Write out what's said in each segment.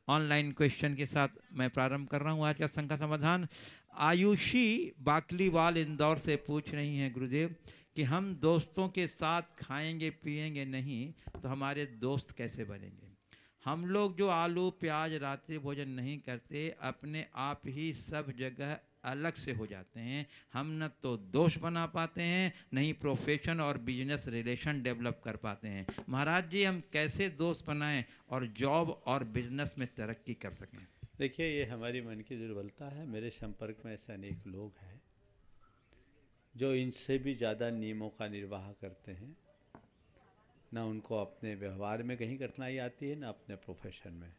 Online question के साथ मैं प्रारंभ कर रहा हूँ आज का संघ का समाधान। आयुषी बाकलीवाल इंदौर से पूछ रही हैं गुरुदेव कि हम दोस्तों के साथ खाएंगे पिएंगे नहीं तो हमारे दोस्त कैसे बनेंगे। हम लोग जो आलू प्याज रात्रि भोजन नहीं करते अपने आप ही सब जगह अलग से हो जाते हैं। हम न तो दोस्त बना पाते हैं नहीं प्रोफेशन और बिजनेस रिलेशन डेवलप कर पाते हैं। महाराज जी हम कैसे दोस्त बनाएं और जॉब और बिजनेस में तरक्की कर सकें। देखिए, ये हमारी मन की दुर्बलता है। मेरे संपर्क में ऐसे अनेक लोग हैं जो इनसे भी ज़्यादा नियमों का निर्वाह करते हैं। ना उनको अपने व्यवहार में कहीं कठिनाई आती है, ना अपने प्रोफेशन में।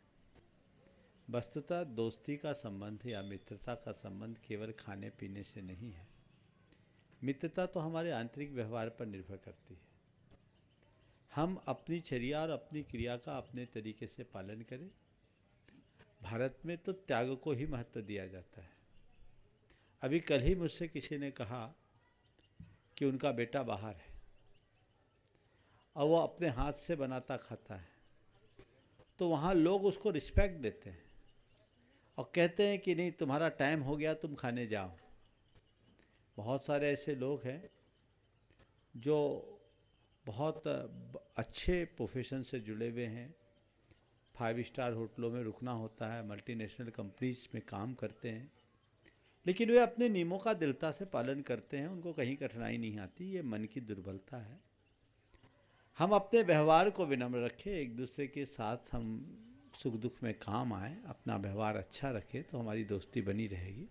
वस्तुतः दोस्ती का संबंध या मित्रता का संबंध केवल खाने पीने से नहीं है। मित्रता तो हमारे आंतरिक व्यवहार पर निर्भर करती है। हम अपनी चर्या और अपनी क्रिया का अपने तरीके से पालन करें। भारत में तो त्याग को ही महत्व दिया जाता है। अभी कल ही मुझसे किसी ने कहा कि उनका बेटा बाहर है और वो अपने हाथ से बनाता खाता है, तो वहाँ लोग उसको रिस्पेक्ट देते हैं और कहते हैं कि नहीं, तुम्हारा टाइम हो गया, तुम खाने जाओ। बहुत सारे ऐसे लोग हैं जो बहुत अच्छे प्रोफेशन से जुड़े हुए हैं। 5 स्टार होटलों में रुकना होता है, मल्टीनेशनल कंपनीज में काम करते हैं, लेकिन वे अपने नियमों का दृढ़ता से पालन करते हैं। उनको कहीं कठिनाई नहीं आती। ये मन की दुर्बलता है। हम अपने व्यवहार को विनम्र रखें, एक दूसरे के साथ हम सुख दुख में काम आए, अपना व्यवहार अच्छा रखें तो हमारी दोस्ती बनी रहेगी।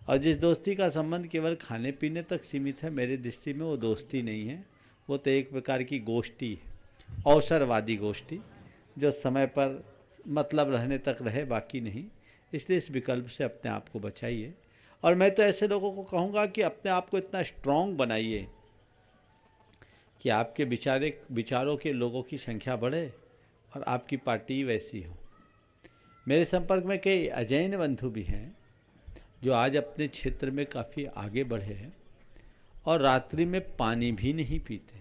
और जिस दोस्ती का संबंध केवल खाने पीने तक सीमित है, मेरे दृष्टि में वो दोस्ती नहीं है, वो तो एक प्रकार की गोष्ठी है, अवसरवादी गोष्ठी, जो समय पर मतलब रहने तक रहे, बाकी नहीं। इसलिए इस विकल्प से अपने आप को बचाइए। और मैं तो ऐसे लोगों को कहूँगा कि अपने आप को इतना स्ट्रांग बनाइए कि आपके विचारों के लोगों की संख्या बढ़े और आपकी पार्टी वैसी हो। मेरे संपर्क में कई अजैन बंधु भी हैं जो आज अपने क्षेत्र में काफ़ी आगे बढ़े हैं और रात्रि में पानी भी नहीं पीते।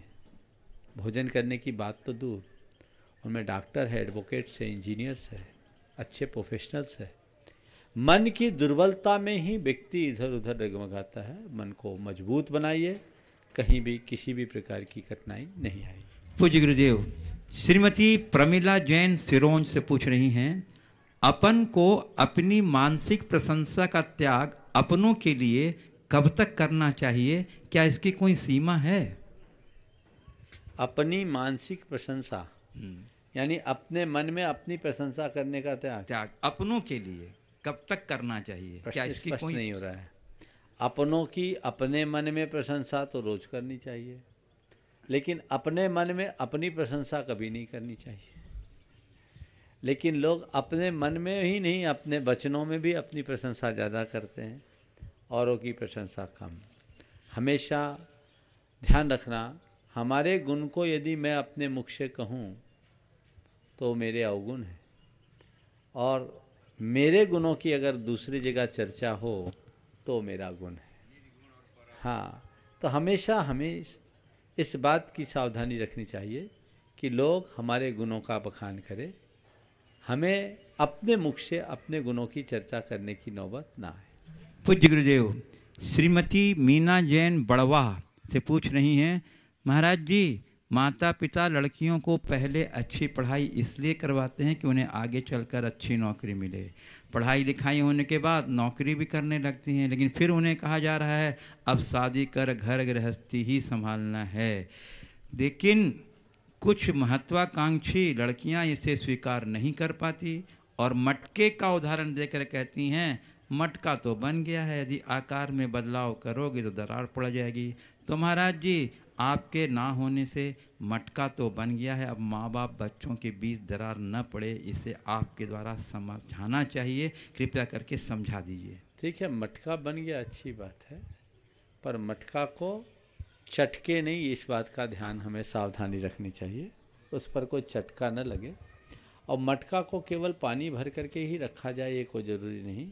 भोजन करने की बात तो दूर, उनमें डॉक्टर है, एडवोकेट्स है, इंजीनियर्स है, अच्छे प्रोफेशनल्स है। मन की दुर्बलता में ही व्यक्ति इधर उधर डगमगाता है। मन को मजबूत बनाइए, कहीं भी किसी भी प्रकार की कठिनाई नहीं आएगी। पूज्य गुरुदेव, श्रीमती प्रमिला जैन सिरोंज से पूछ रही हैं, अपन को अपनी मानसिक प्रशंसा का त्याग अपनों के लिए कब तक करना चाहिए, क्या इसकी कोई सीमा है। अपनी मानसिक प्रशंसा यानी अपने मन में अपनी प्रशंसा करने का त्याग अपनों के लिए कब तक करना चाहिए, क्या इसकी स्पष्ट कोई नहीं हो रहा है। अपनों की अपने मन में प्रशंसा तो रोज करनी चाहिए, लेकिन अपने मन में अपनी प्रशंसा कभी नहीं करनी चाहिए। लेकिन लोग अपने मन में ही नहीं, अपने वचनों में भी अपनी प्रशंसा ज़्यादा करते हैं, औरों की प्रशंसा कम। हमेशा ध्यान रखना, हमारे गुण को यदि मैं अपने मुख से कहूँ तो मेरे अवगुण हैं, और मेरे गुणों की अगर दूसरी जगह चर्चा हो तो मेरा गुण है। हाँ, तो हमेशा हमें इस बात की सावधानी रखनी चाहिए कि लोग हमारे गुणों का बखान करें, हमें अपने मुख से अपने गुणों की चर्चा करने की नौबत ना आए। पूज्य गुरुदेव, श्रीमती मीना जैन बड़वा से पूछ रही हैं, महाराज जी माता पिता लड़कियों को पहले अच्छी पढ़ाई इसलिए करवाते हैं कि उन्हें आगे चलकर अच्छी नौकरी मिले। पढ़ाई लिखाई होने के बाद नौकरी भी करने लगती हैं, लेकिन फिर उन्हें कहा जा रहा है अब शादी कर घर गृहस्थी ही संभालना है। लेकिन कुछ महत्वाकांक्षी लड़कियां इसे स्वीकार नहीं कर पाती और मटके का उदाहरण देकर कहती हैं मटका तो बन गया है, यदि आकार में बदलाव करोगे तो दरार पड़ जाएगी। तो महाराज जी आपके ना होने से मटका तो बन गया है, अब माँ बाप बच्चों के बीच दरार न पड़े, इसे आपके द्वारा समझाना चाहिए, कृपया करके समझा दीजिए। ठीक है, मटका बन गया, अच्छी बात है, पर मटका को चटके नहीं, इस बात का ध्यान हमें सावधानी रखनी चाहिए, उस पर कोई चटका न लगे। और मटका को केवल पानी भर करके ही रखा जाए ये कोई ज़रूरी नहीं।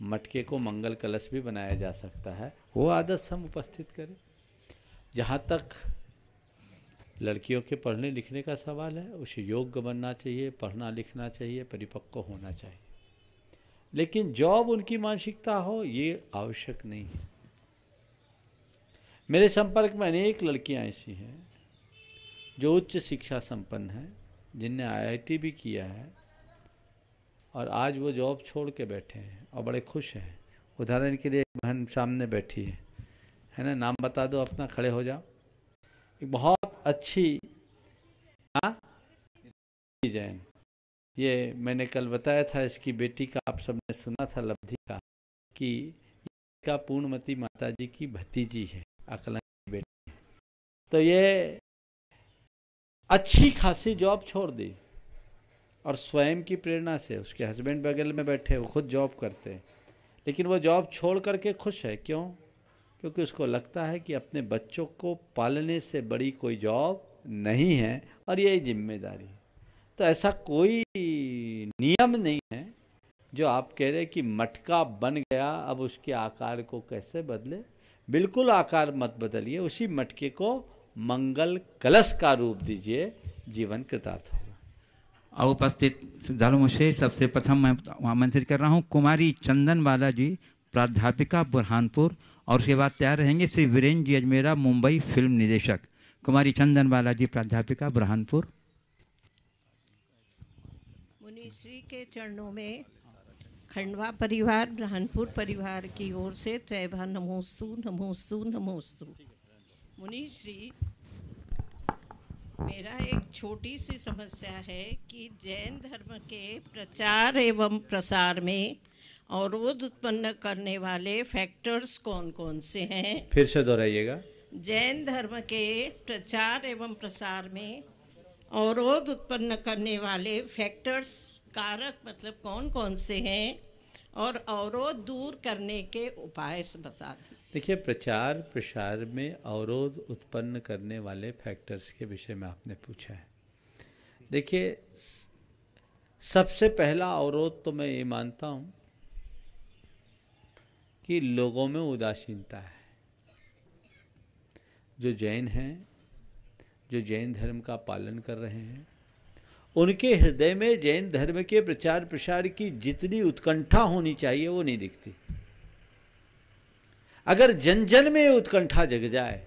मटके को मंगल कलश भी बनाया जा सकता है, वो आदत हम उपस्थित करें। जहाँ तक लड़कियों के पढ़ने लिखने का सवाल है, उसे योग्य बनना चाहिए, पढ़ना लिखना चाहिए, परिपक्व होना चाहिए, लेकिन जॉब उनकी मानसिकता हो ये आवश्यक नहीं है। मेरे संपर्क में अनेक लड़कियां ऐसी हैं जो उच्च शिक्षा संपन्न हैं, जिनने IIT भी किया है और आज वो जॉब छोड़ के बैठे हैं और बड़े खुश हैं। उदाहरण के लिए एक बहन सामने बैठी है ना, नाम बता दो अपना, खड़े हो जाओ। एक बहुत अच्छी जैन, ये मैंने कल बताया था, इसकी बेटी का आप सबने सुना था, लब्धि का, कि इसका पूर्णमती माता जी की भतीजी है, आकलन की बेटी। तो ये अच्छी खासी जॉब छोड़ दी और स्वयं की प्रेरणा से, उसके हस्बैंड बगल में बैठे, वो खुद जॉब करते हैं, लेकिन वो जॉब छोड़ करके खुश है। क्यों? क्योंकि उसको लगता है कि अपने बच्चों को पालने से बड़ी कोई जॉब नहीं है और यही जिम्मेदारी है। तो ऐसा कोई नियम नहीं है जो आप कह रहे कि मटका बन गया अब उसके आकार को कैसे बदले। बिल्कुल आकार मत बदलिए, उसी मटके को मंगल कलश का रूप दीजिए, जीवन कृतार्थ होगा। और उपस्थित श्रद्धालुओं से सबसे प्रथम मैं आमंत्रित कर रहा हूँ कुमारी चंदन बाला जी, प्राध्यापिका बुरहानपुर, और उसके बाद तैयार रहेंगे श्री वीरेंद्र जी अजमेरा, मुंबई फिल्म निदेशक। कुमारी चंदन बाला जी, प्राध्यापिका बुरहानपुर। मुनिश्री के चरणों में खंडवा परिवार, बुरहानपुर परिवार की ओर से त्रैभा नमोस्तु नमोस्तु नमोस्तु। मुनिश्री, मेरा एक छोटी सी समस्या है कि जैन धर्म के प्रचार एवं प्रसार में अवरोध उत्पन्न करने वाले फैक्टर्स कौन कौन से हैं? फिर से दोहराइएगा। जैन धर्म के प्रचार एवं प्रसार में अवरोध उत्पन्न करने वाले फैक्टर्स, कारक मतलब कौन कौन से हैं, और अवरोध दूर करने के उपाय बता दें। देखिए, प्रचार प्रसार में अवरोध उत्पन्न करने वाले फैक्टर्स के विषय में आपने पूछा है। देखिए, सबसे पहला अवरोध तो मैं ये मानता हूँ कि लोगों में उदासीनता है। जो जैन हैं, जो जैन धर्म का पालन कर रहे हैं, उनके हृदय में जैन धर्म के प्रचार प्रसार की जितनी उत्कंठा होनी चाहिए वो नहीं दिखती। अगर जन जन में उत्कंठा जग जाए,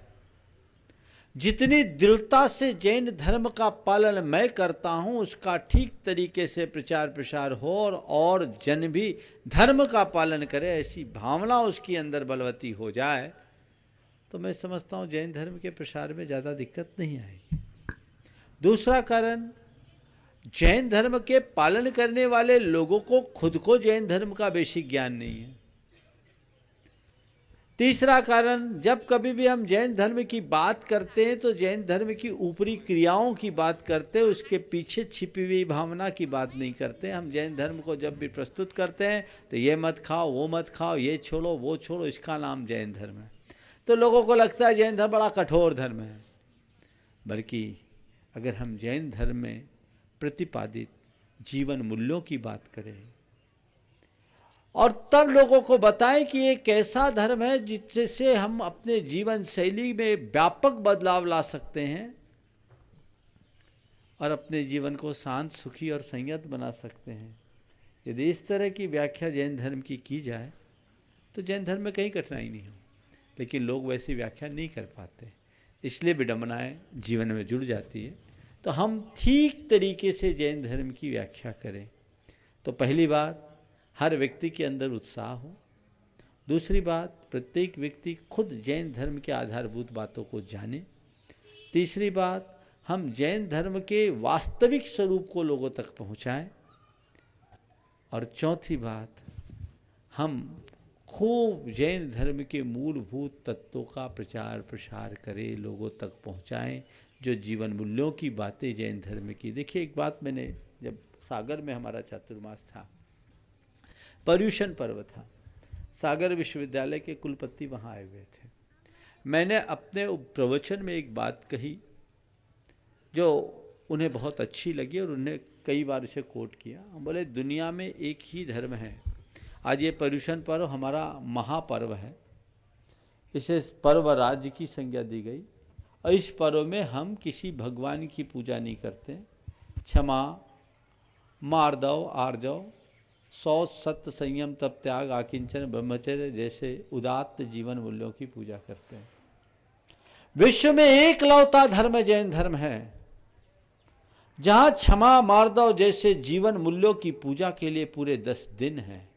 जितनी दृढ़ता से जैन धर्म का पालन मैं करता हूं उसका ठीक तरीके से प्रचार प्रसार हो और जन भी धर्म का पालन करे, ऐसी भावना उसके अंदर बलवती हो जाए, तो मैं समझता हूं जैन धर्म के प्रसार में ज़्यादा दिक्कत नहीं आएगी। दूसरा कारण, जैन धर्म के पालन करने वाले लोगों को खुद को जैन धर्म का बेसिक ज्ञान नहीं है। तीसरा कारण, जब कभी भी हम जैन धर्म की बात करते हैं तो जैन धर्म की ऊपरी क्रियाओं की बात करते हैं, उसके पीछे छिपी हुई भावना की बात नहीं करते। हम जैन धर्म को जब भी प्रस्तुत करते हैं तो ये मत खाओ, वो मत खाओ, ये छोड़ो, वो छोड़ो, इसका नाम जैन धर्म है। तो लोगों को लगता है जैन धर्म बड़ा कठोर धर्म है। बल्कि अगर हम जैन धर्म में प्रतिपादित जीवन मूल्यों की बात करें और तब लोगों को बताएं कि ये कैसा धर्म है जिससे हम अपने जीवन शैली में व्यापक बदलाव ला सकते हैं और अपने जीवन को शांत, सुखी और संयत बना सकते हैं, यदि इस तरह की व्याख्या जैन धर्म की जाए तो जैन धर्म में कहीं कठिनाई नहीं हो। लेकिन लोग वैसी व्याख्या नहीं कर पाते, इसलिए विडंबनाएं जीवन में जुड़ जाती है। तो हम ठीक तरीके से जैन धर्म की व्याख्या करें तो पहली बात, हर व्यक्ति के अंदर उत्साह हो। दूसरी बात, प्रत्येक व्यक्ति खुद जैन धर्म के आधारभूत बातों को जाने। तीसरी बात, हम जैन धर्म के वास्तविक स्वरूप को लोगों तक पहुंचाएं। और चौथी बात, हम खूब जैन धर्म के मूलभूत तत्वों का प्रचार प्रसार करें, लोगों तक पहुंचाएं, जो जीवन मूल्यों की बातें जैन धर्म की। देखिए, एक बात, मैंने जब सागर में हमारा चातुर्मास था, पर्यूषण पर्व था, सागर विश्वविद्यालय के कुलपति वहाँ आए हुए थे। मैंने अपने प्रवचन में एक बात कही जो उन्हें बहुत अच्छी लगी और उन्हें कई बार इसे कोट किया। हम बोले, दुनिया में एक ही धर्म है। आज ये पर्यूषण पर्व हमारा महापर्व है, इसे पर्व राज्य की संज्ञा दी गई और इस पर्व में हम किसी भगवान की पूजा नहीं करते। क्षमा, मार्दव, आर्जव, शौच, सत्य, संयम, तप, त्याग, आकिंचन, ब्रह्मचर्य जैसे उदात्त जीवन मूल्यों की पूजा करते हैं। विश्व में एकलौता धर्म जैन धर्म है, जहां क्षमा, मार्दव जैसे जीवन मूल्यों की पूजा के लिए पूरे 10 दिन हैं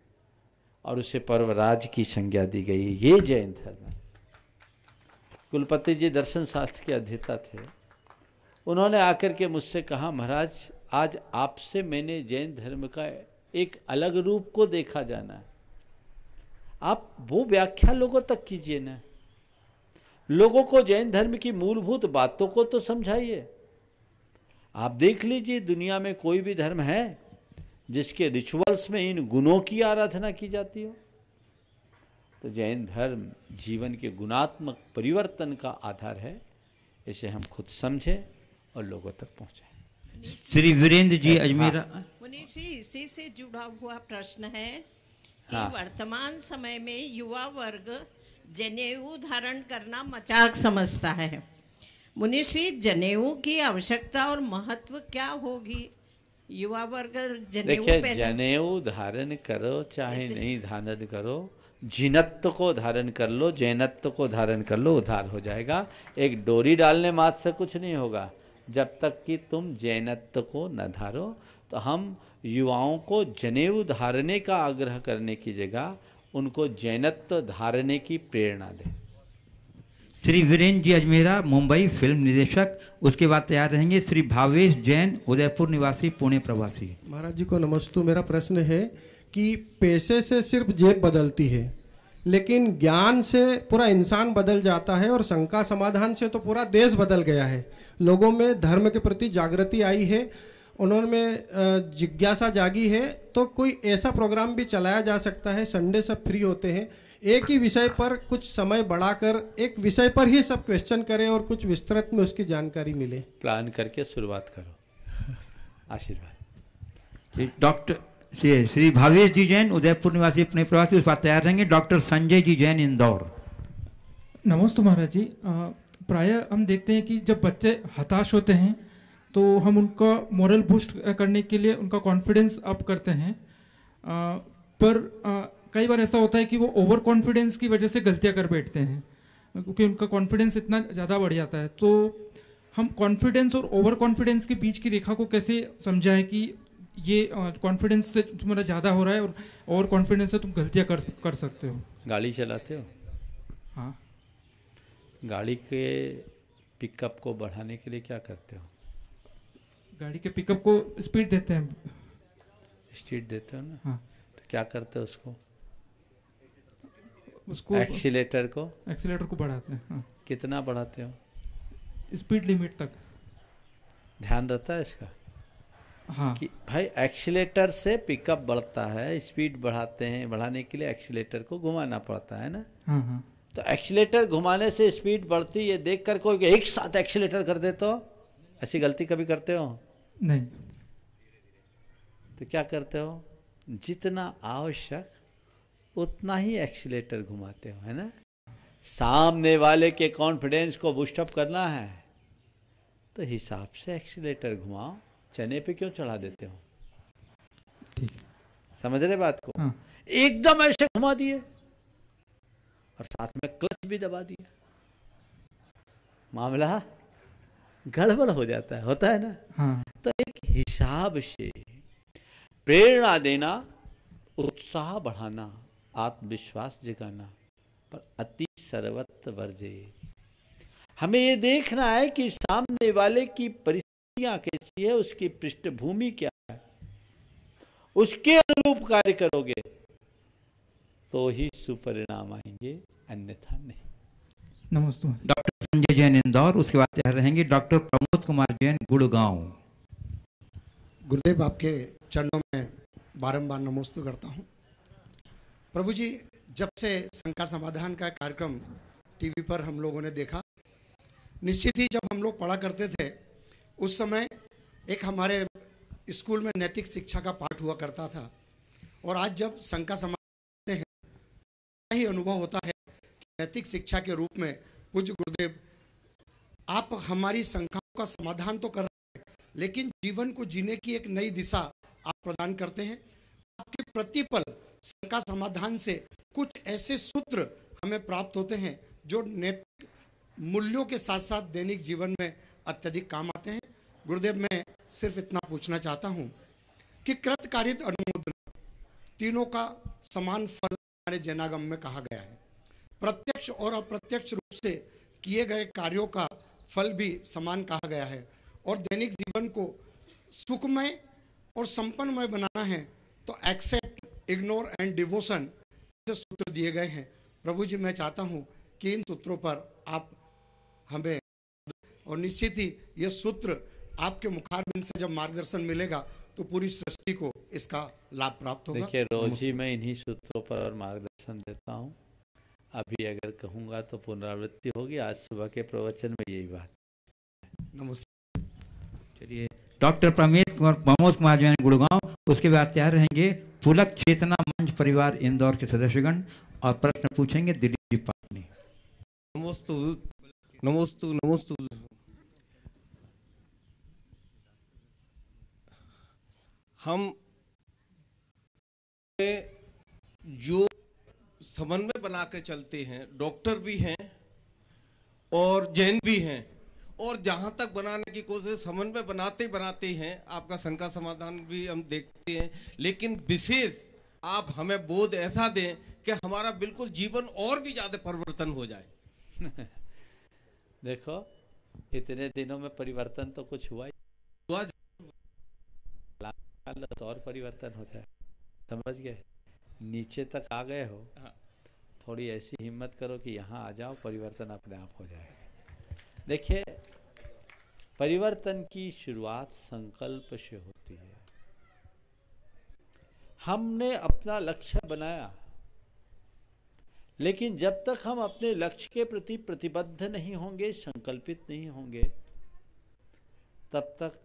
और उसे पर्वराज की संज्ञा दी गई है। ये जैन धर्म है। कुलपति जी दर्शन शास्त्र के अध्येता थे। उन्होंने आकर के मुझसे कहा, महाराज आज आपसे मैंने जैन धर्म का एक अलग रूप को देखा जाना है। आप वो व्याख्या लोगों तक कीजिए ना, लोगों को जैन धर्म की मूलभूत बातों को तो समझाइए। आप देख लीजिए दुनिया में कोई भी धर्म है जिसके रिचुअल्स में इन गुणों की आराधना की जाती हो? तो जैन धर्म जीवन के गुणात्मक परिवर्तन का आधार है। इसे हम खुद समझें और लोगों तक पहुंचाएं। श्री वीरेंद्र जी अजमेरा। मुनीष जी, इसी से जुड़ा हुआ प्रश्न है कि हाँ। वर्तमान समय में युवा वर्ग जनेऊ धारण करना मजाक समझता है। मुनीष जी, जनेऊ की आवश्यकता और महत्व क्या होगी? युवा वर्ग जनेऊ देखिए, जनेऊ धारण करो चाहे नहीं धारण करो, जिनत्व को धारण कर लो, जैनत्व को धारण कर लो, उद्धार हो जाएगा। एक डोरी डालने मात्र से कुछ नहीं होगा जब तक कि तुम जैनत्व को न धारो। तो हम युवाओं को जनेऊ धारने का आग्रह करने की जगह उनको जैनत्व धारने की प्रेरणा दें। श्री वीरेंद्र जी अजमेरा, मुंबई फिल्म निदेशक। उसके बाद तैयार रहेंगे श्री भावेश जैन, उदयपुर निवासी, पुणे प्रवासी। महाराज जी को नमस्ते। मेरा प्रश्न है कि पैसे से सिर्फ जेब बदलती है, लेकिन ज्ञान से पूरा इंसान बदल जाता है और शंका समाधान से तो पूरा देश बदल गया है। लोगों में धर्म के प्रति जागृति आई है, उन्होंने जिज्ञासा जागी है। तो कोई ऐसा प्रोग्राम भी चलाया जा सकता है, संडे सब फ्री होते हैं, एक ही विषय पर कुछ समय बढ़ाकर एक विषय पर ही सब क्वेश्चन करें और कुछ विस्तृत में उसकी जानकारी मिले। प्लान करके शुरुआत करो। आशीर्वाद। डॉक्टर श्री भावेश जी जैन, उदयपुर निवासी, पुणे प्रवासी। उस बाद तैयार रहेंगे डॉक्टर संजय जी जैन, इंदौर। नमस्ते महाराज जी। प्रायः हम देखते हैं कि जब बच्चे हताश होते हैं तो हम उनका मोरल बूस्ट करने के लिए उनका कॉन्फिडेंस अप करते हैं, पर कई बार ऐसा होता है कि वो ओवर कॉन्फिडेंस की वजह से गलतियां कर बैठते हैं, क्योंकि उनका कॉन्फिडेंस इतना ज़्यादा बढ़ जाता है। तो हम कॉन्फिडेंस और ओवर कॉन्फिडेंस के बीच की रेखा को कैसे समझाएं कि ये कॉन्फिडेंस से तुम्हारा ज़्यादा हो रहा है और ओवर कॉन्फिडेंस से तुम गलतियां कर सकते हो। गाड़ी चलाते हो? हाँ। गाड़ी के पिकअप को बढ़ाने के लिए क्या करते हो? गाड़ी के पिकअप को स्पीड देते हैं। स्पीड देते हो ना? हाँ। तो क्या करते हो उसको एक्सीलेटर को बढ़ाते हैं। हाँ। कितना बढ़ाते हो? स्पीड लिमिट तक। ध्यान रहता है इसका? हाँ। कि भाई एक्सीलेटर से पिकअप बढ़ता है, स्पीड बढ़ाते हैं, बढ़ाने के लिए एक्सीलेटर को घुमाना पड़ता है ना? हाँ हाँ। तो एक्सीलेटर घुमाने से स्पीड बढ़ती है, देख कर कोई एक साथ एक्सीलेटर कर दे तो ऐसी गलती कभी करते हो? नहीं। तो क्या करते हो? जितना आवश्यक उतना ही एक्सीलेटर घुमाते हो, है ना? सामने वाले के कॉन्फिडेंस को बूस्टअप करना है तो हिसाब से एक्सीलेटर घुमाओ, चने पे क्यों चढ़ा देते हो? ठीक। समझ रहे बात को? हाँ। एकदम ऐसे घुमा दिए और साथ में क्लच भी दबा दिया, मामला गड़बड़ हो जाता है, होता है ना? हाँ। तो एक हिसाब से प्रेरणा देना, उत्साह बढ़ाना, आत्मविश्वास जगाना, पर अति सर्वत्र वर्जे। हमें ये देखना है कि सामने वाले की परिस्थितियां कैसी है, उसकी पृष्ठभूमि क्या है, उसके अनुरूप कार्य करोगे तो ही सुपरिणाम आएंगे, अन्यथा नहीं। नमस्ते। डॉक्टर संजय जैन, इंदौर। उसके बाद तैयार रहेंगे डॉक्टर प्रमोद कुमार जैन, गुड़गांव। गुरुदेव, आपके चरणों में बारंबार नमस्ते करता हूँ। प्रभु जी, जब से शंका समाधान का कार्यक्रम टीवी पर हम लोगों ने देखा, निश्चित ही जब हम लोग पढ़ा करते थे उस समय एक हमारे स्कूल में नैतिक शिक्षा का पाठ हुआ करता था, और आज जब शंका समाधान हैं ही अनुभव होता है कि नैतिक शिक्षा के रूप में पूज्य गुरुदेव आप हमारी शंकाओं का समाधान तो कर रहे हैं, लेकिन जीवन को जीने की एक नई दिशा आप प्रदान करते हैं। आपके प्रतिपल शंका समाधान से कुछ ऐसे सूत्र हमें प्राप्त होते हैं जो नैतिक मूल्यों के साथ साथ दैनिक जीवन में अत्यधिक काम आते हैं। गुरुदेव, मैं सिर्फ इतना पूछना चाहता हूं कि कृतकार्यित अनुमोदन तीनों का समान फल हमारे जैनागम में कहा गया है। प्रत्यक्ष और अप्रत्यक्ष रूप से किए गए कार्यों का फल भी समान कहा गया है। और दैनिक जीवन को सुखमय और संपन्नमय बनाना है तो एक्सेप्ट, इग्नोर एंड डिवोशन से सूत्र दिए गए हैं। प्रभु जी, मैं चाहता हूं कि इन सूत्रों पर आप हमें, और निश्चित ही ये सूत्र आपके मुखारबिंद से जब मार्गदर्शन मिलेगा तो पूरी सृष्टि को इसका लाभ प्राप्त होगा। देखिए, रोज ही मैं इन्हीं सूत्रों पर मार्गदर्शन देता हूँ। अभी अगर कहूँगा तो पुनरावृत्ति होगी। आज सुबह के प्रवचन में यही बात। नमस्ते। चलिए, डॉक्टर प्रमोद कुमार जैन गुड़गांव, उसके बाद तैयार रहेंगे पुलक चेतना मंच परिवार इंदौर के सदस्यगण और प्रश्न पूछेंगे दिलीप जी पाटनी। नमोस्तु नमोस्तु नमोस्तु। हम जो समन्वय बना के चलते हैं, डॉक्टर भी हैं और जैन भी हैं, और जहां तक बनाने की कोशिश समन्वय बनाते बनाते हैं, आपका शंका समाधान भी हम देखते हैं, लेकिन विशेष आप हमें बोध ऐसा दें कि हमारा बिल्कुल जीवन और भी ज्यादा परिवर्तन हो जाए। देखो, इतने दिनों में परिवर्तन तो कुछ हुआ ही, तो और परिवर्तन हो जाए। समझ गए? नीचे तक आ गए हो, थोड़ी ऐसी हिम्मत करो कि यहाँ आ जाओ, परिवर्तन अपने आप हो जाएगा। देखिए, परिवर्तन की शुरुआत संकल्प से होती है। हमने अपना लक्ष्य बनाया, लेकिन जब तक हम अपने लक्ष्य के प्रति प्रतिबद्ध नहीं होंगे, संकल्पित नहीं होंगे, तब तक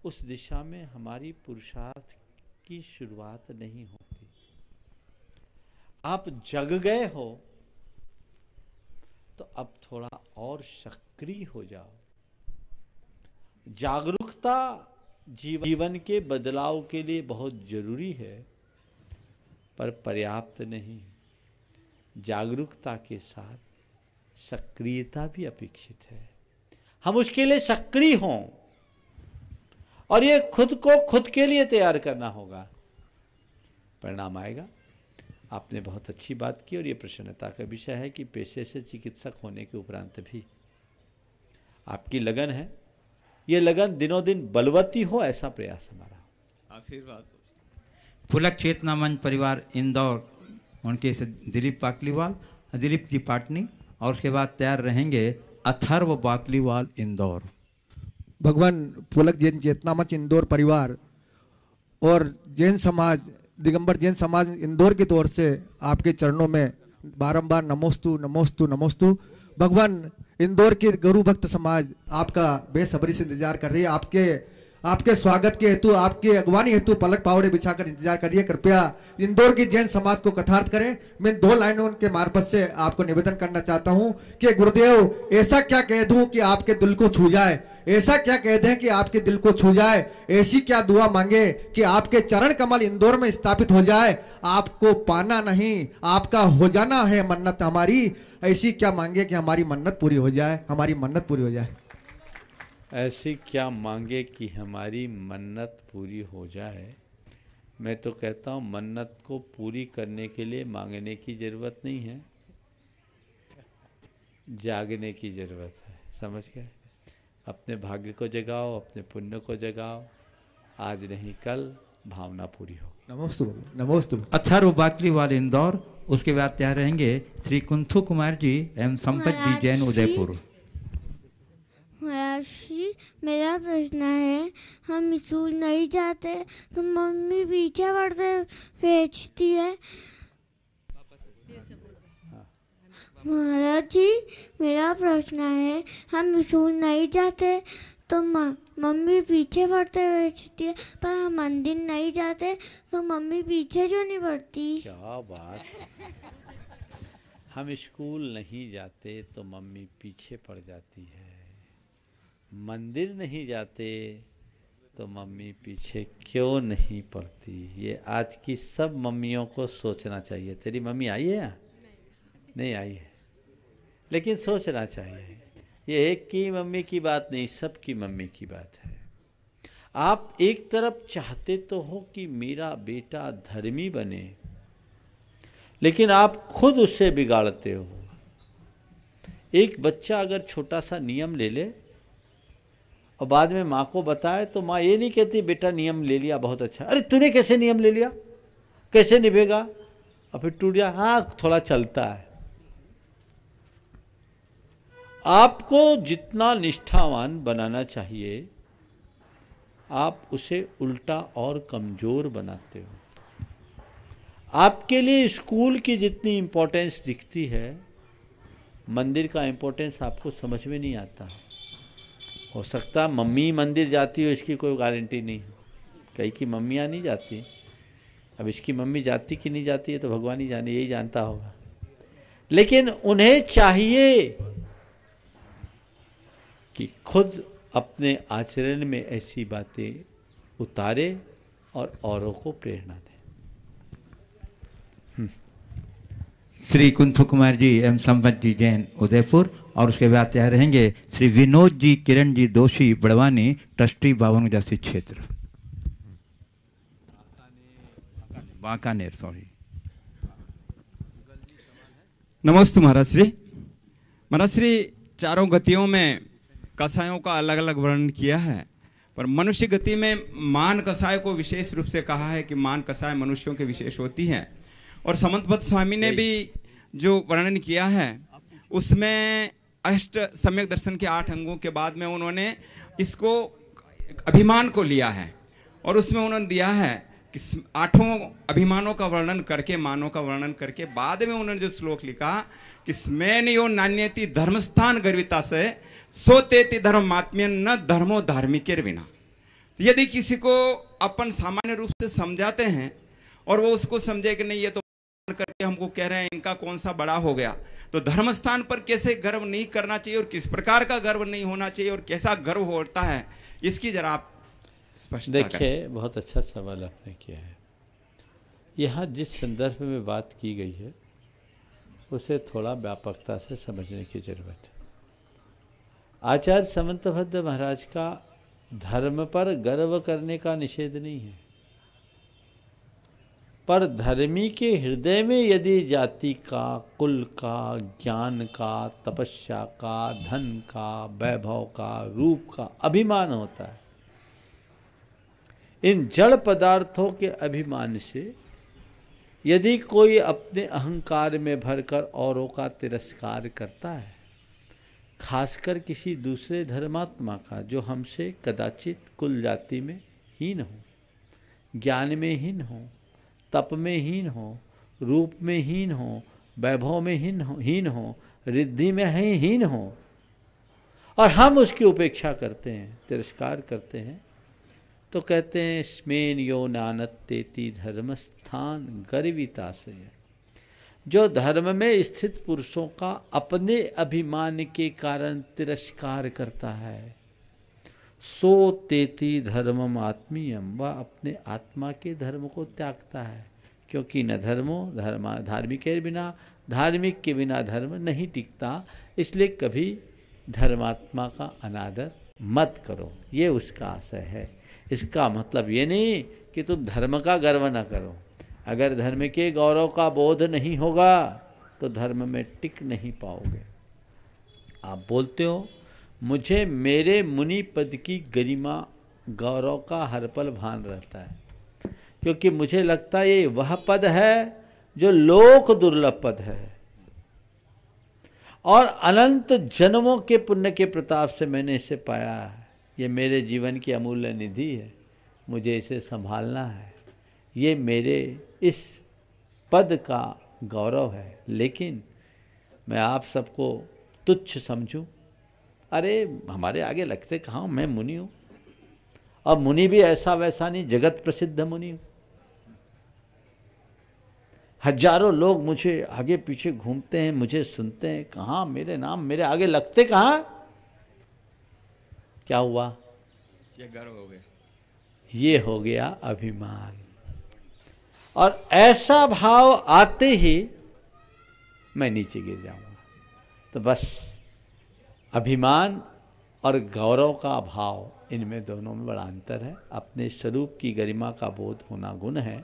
उस दिशा में हमारी पुरुषार्थ की शुरुआत नहीं होती। आप जग गए हो तो अब थोड़ा और सक्रिय हो जाओ। जागरूकता जीवन के बदलाव के लिए बहुत जरूरी है, पर पर्याप्त नहीं। जागरूकता के साथ सक्रियता भी अपेक्षित है। हम उसके लिए सक्रिय हों, और ये खुद को खुद के लिए तैयार करना होगा, परिणाम आएगा। आपने बहुत अच्छी बात की, और ये प्रसन्नता का विषय है कि पेशे से चिकित्सक होने के उपरांत भी आपकी लगन है। ये लगन दिनों दिन बलवती हो, ऐसा प्रयास हमारा। आशीर्वाद। पुलक चेतना मंच परिवार इंदौर, उनके से दिलीप पाकलीवाल, दिलीप जी पाटनी, और उसके बाद तैयार रहेंगे अथर्व बाकलीवाल इंदौर। भगवान पुलक जैन चेतना मंच इंदौर परिवार और जैन समाज, दिगंबर जैन समाज इंदौर की तौर से आपके चरणों में बारंबार नमोस्तु नमोस्तु नमोस्तु। भगवान इंदौर के गुरु भक्त समाज आपका बेसब्री से इंतजार कर रही है। आपके स्वागत के हेतु, आपके अगवानी हेतु पलक पावड़े बिछाकर इंतजार करिए। कृपया इंदौर की जैन समाज को कथार्थ करें। मैं 2 लाइनों के मार्फत से आपको निवेदन करना चाहता हूं कि गुरुदेव, ऐसा क्या कह दूं कि आपके दिल को छू जाए, ऐसा क्या कह दें कि आपके दिल को छू जाए, ऐसी क्या दुआ मांगे कि आपके चरण कमल इंदौर में स्थापित हो जाए। आपको पाना नहीं, आपका हो जाना है मन्नत हमारी। ऐसी क्या मांगे कि हमारी मन्नत पूरी हो जाए, हमारी मन्नत पूरी हो जाए। ऐसी क्या मांगे कि हमारी मन्नत पूरी हो जाए। मैं तो कहता हूँ, मन्नत को पूरी करने के लिए मांगने की जरूरत नहीं है, जागने की जरूरत है। समझ गए? अपने भाग्य को जगाओ, अपने पुण्य को जगाओ। आज नहीं कल भावना पूरी होगी। नमोस्तु नमोस्तु। अथर्व बाकलीवाल इंदौर, उसके बाद तैयार रहेंगे श्री कुंथू कुमार जी एवं संपत जी जैन उदयपुर। महाराज जी, मेरा प्रश्न है, हम स्कूल नहीं जाते तो मम्मी पीछे पड़ते भेजती है। महाराज जी, मेरा प्रश्न है, हम स्कूल नहीं जाते तो मम्मी पीछे पड़ते भेजती है, पर हम मंदिर नहीं जाते तो मम्मी पीछे क्यों नहीं पड़ती? क्या बात है। हम स्कूल नहीं जाते तो मम्मी पीछे पड़ जाती है। मंदिर नहीं जाते तो मम्मी पीछे क्यों नहीं पड़ती? ये आज की सब मम्मियों को सोचना चाहिए। तेरी मम्मी आई है या नहीं आई है, लेकिन सोचना चाहिए। ये एक की मम्मी की बात नहीं, सबकी मम्मी की बात है। आप एक तरफ चाहते तो हो कि मेरा बेटा धर्मी बने, लेकिन आप खुद उसे बिगाड़ते हो। एक बच्चा अगर छोटा सा नियम ले ले और बाद में माँ को बताए तो माँ ये नहीं कहती बेटा नियम ले लिया बहुत अच्छा, अरे तूने कैसे नियम ले लिया, कैसे निभेगा, और फिर टूट गया, हाँ थोड़ा चलता है। आपको जितना निष्ठावान बनाना चाहिए आप उसे उल्टा और कमजोर बनाते हो। आपके लिए स्कूल की जितनी इंपॉर्टेंस दिखती है, मंदिर का इंपॉर्टेंस आपको समझ में नहीं आता। हो सकता मम्मी मंदिर जाती हो, इसकी कोई गारंटी नहीं। कई की मम्मियाँ नहीं जाती, अब इसकी मम्मी जाती कि नहीं जाती है तो भगवान ही जाने, यही जानता होगा। लेकिन उन्हें चाहिए कि खुद अपने आचरण में ऐसी बातें उतारे और औरों को प्रेरणा दें। श्री कुंथु कुमार जी एवं संपत जी जैन उदयपुर, और उसके बाद तैयार रहेंगे श्री विनोद जी किरण जी दोषी बड़वानी, ट्रस्टी बावन जासी क्षेत्र बांकानेर। सॉरी। नमस्ते महाराज श्री। महाराज श्री, चारों गतियों में कसायों का अलग अलग वर्णन किया है, पर मनुष्य गति में मान कसाय को विशेष रूप से कहा है कि मान कसाय मनुष्यों के विशेष होती है। और समंतपद स्वामी ने भी जो वर्णन किया है उसमें अष्ट सम्यक दर्शन के 8 अंगों के बाद में उन्होंने इसको अभिमान को लिया है, और उसमें उन्होंने दिया है कि 8 अभिमानों का वर्णन करके, मानों का वर्णन करके बाद में उन्होंने जो श्लोक लिखा कि स्मेनियो नान्यति धर्मस्थान गर्विता से सोतेति धर्मात्म्य न धर्मो धार्मिकेर बिना। यदि किसी को अपन सामान्य रूप से समझाते हैं और वो उसको समझे कि नहीं ये तो करके हमको कह रहे हैं इनका कौन सा बड़ा हो गया, तो धर्म स्थान पर कैसे गर्व नहीं करना चाहिए और किस प्रकार का गर्व नहीं होना चाहिए और कैसा गर्व होता है, इसकी जरा आप स्पष्ट देखिए। बहुत अच्छा सवाल आपने किया है। यहाँ जिस संदर्भ में बात की गई है उसे थोड़ा व्यापकता से समझने की जरूरत है। आचार्य समंतभद्र महाराज का धर्म पर गर्व करने का निषेध नहीं है, पर धर्मी के हृदय में यदि जाति का, कुल का, ज्ञान का, तपस्या का, धन का, वैभव का, रूप का अभिमान होता है, इन जड़ पदार्थों के अभिमान से यदि कोई अपने अहंकार में भरकर औरों का तिरस्कार करता है, खासकर किसी दूसरे धर्मात्मा का जो हमसे कदाचित कुल जाति में हीन हो, ज्ञान में हीन हो, तप में हीन हो, रूप में हीन हो, वैभव में हीन हो, रिद्धि में हीन हो, और हम उसकी उपेक्षा करते हैं, तिरस्कार करते हैं, तो कहते हैं स्मेन यो नानत्तेति धर्मस्थान गर्विता से। जो धर्म में स्थित पुरुषों का अपने अभिमान के कारण तिरस्कार करता है, सो तेति धर्मम आत्मीयम, वह अपने आत्मा के धर्म को त्यागता है, क्योंकि न धर्मो धर्मा धार्मिक के बिना, धार्मिक के बिना धर्म नहीं टिकता। इसलिए कभी धर्मात्मा का अनादर मत करो, ये उसका आशय है। इसका मतलब ये नहीं कि तुम धर्म का गर्व न करो। अगर धर्म के गौरव का बोध नहीं होगा तो धर्म में टिक नहीं पाओगे। आप बोलते हो मुझे मेरे मुनि पद की गरिमा गौरव का हर पल भान रहता है, क्योंकि मुझे लगता है ये वह पद है जो लोक दुर्लभ पद है, और अनंत जन्मों के पुण्य के प्रताप से मैंने इसे पाया है। ये मेरे जीवन की अमूल्य निधि है, मुझे इसे संभालना है, ये मेरे इस पद का गौरव है। लेकिन मैं आप सबको तुच्छ समझूं, अरे हमारे आगे लगते कहाँ, मैं मुनि हूँ, और मुनि भी ऐसा वैसा नहीं, जगत प्रसिद्ध मुनि हूँ। हजारों लोग मुझे आगे पीछे घूमते हैं, मुझे सुनते हैं, कहाँ मेरे नाम मेरे आगे लगते कहाँ। क्या हुआ? ये गर्व हो गया, ये हो गया अभिमान। और ऐसा भाव आते ही मैं नीचे गिर जाऊंगा। तो बस अभिमान और गौरव का भाव, इनमें दोनों में बड़ा अंतर है। अपने स्वरूप की गरिमा का बोध होना गुण है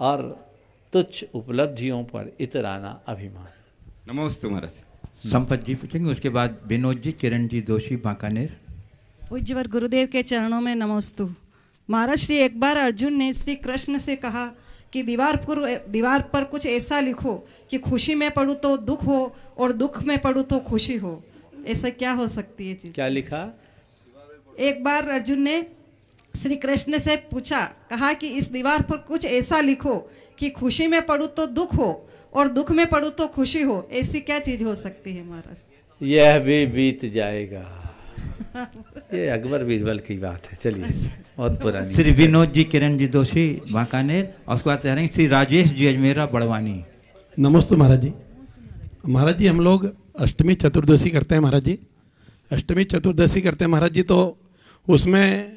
और तुच्छ उपलब्धियों पर इतराना अभिमान। नमोस्तु महाराज। संपत जी पूछेंगे, उसके बाद विनोद जी, किरण जी दोषी, बांकानेर। पूज्यवर गुरुदेव के चरणों में नमोस्तु। महाराज श्री, एक बार अर्जुन ने श्री कृष्ण से कहा कि दीवार पर कुछ ऐसा लिखो कि खुशी में पढ़ूं तो दुख हो और दुख में पढ़ूं तो खुशी हो। ऐसा क्या हो सकती है चीज? क्या लिखा? एक बार अर्जुन ने श्री कृष्ण से पूछा, कहा कि इस दीवार पर कुछ ऐसा लिखो कि खुशी में पढ़ूं तो दुख हो और दुख में पढ़ूं तो खुशी हो। ऐसी क्या चीज हो सकती है महाराज? यह भी बीत जाएगा। ये अकबर बीरबल की बात है। चलिए, बहुत पुरानी। श्री विनोद जी, किरण जी दोषी, बांकानेर। और उसके बाद रहेंगे श्री राजेश जी, अजमेरा, बड़वानी। नमस्ते महाराज जी। महाराज जी, हम लोग अष्टमी चतुर्दशी करते हैं महाराज जी। अष्टमी चतुर्दशी करते हैं महाराज जी, तो उसमें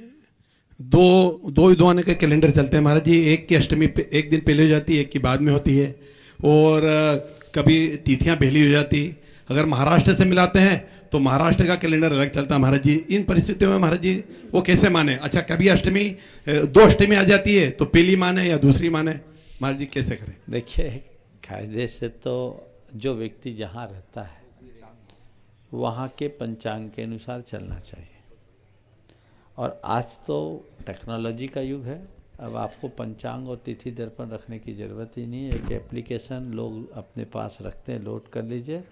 दो आने के कैलेंडर चलते हैं महाराज जी। एक की अष्टमी एक दिन पहले हो जाती है, एक की बाद में होती है, और कभी तिथियां पहली हो जाती। अगर महाराष्ट्र से मिलाते हैं तो महाराष्ट्र का कैलेंडर अलग चलता है महाराज जी। इन परिस्थितियों में महाराज जी वो कैसे माने? अच्छा, कभी अष्टमी दो अष्टमी आ जाती है तो पहली माने या दूसरी माने, महाराज जी कैसे करें? देखिए, कायदे से तो जो व्यक्ति जहाँ रहता है वहाँ के पंचांग के अनुसार चलना चाहिए। और आज तो टेक्नोलॉजी का युग है, अब आपको पंचांग और तिथि दर्पण रखने की ज़रूरत ही नहीं है। एक एप्लीकेशन लोग अपने पास रखते हैं, लोड कर लीजिए।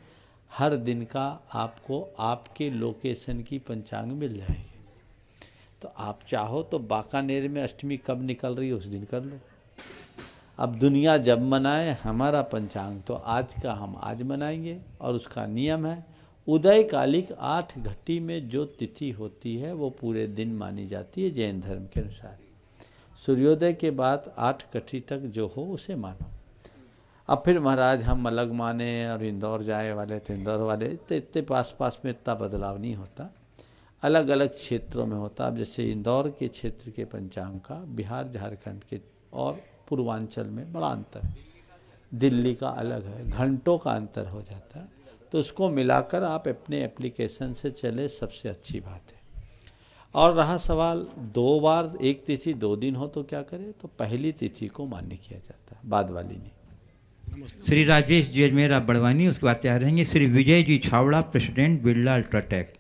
हर दिन का आपको आपके लोकेशन की पंचांग मिल जाएगी। तो आप चाहो तो बांकानेर में अष्टमी कब निकल रही है उस दिन कर लो। अब दुनिया जब मनाए, हमारा पंचांग तो आज का हम आज मनाएंगे। और उसका नियम है, उदयकालिक 8 घटी में जो तिथि होती है वो पूरे दिन मानी जाती है जैन धर्म के अनुसार। सूर्योदय के बाद 8 घटी तक जो हो उसे मानो। अब फिर महाराज हम अलग माने और इंदौर जाए वाले तो इंदौर वाले, तो इतने पास में इतना बदलाव नहीं होता, अलग अलग क्षेत्रों में होता। अब जैसे इंदौर के क्षेत्र के पंचांग का बिहार झारखंड के और पूर्वांचल में बड़ा अंतर है, दिल्ली का अलग है, घंटों का अंतर हो जाता है। तो उसको मिलाकर आप अपने एप्लीकेशन से चले, सबसे अच्छी बात है। और रहा सवाल 2 बार एक तिथि 2 दिन हो तो क्या करें, तो पहली तिथि को मान्य किया जाता है, बाद वाली नहीं। श्री राजेश जी, अजमेरा, बड़वानी। उसके बाद तैयार रहेंगे श्री विजय जी, छावड़ा, प्रेसिडेंट, बिरला अल्ट्राटेक।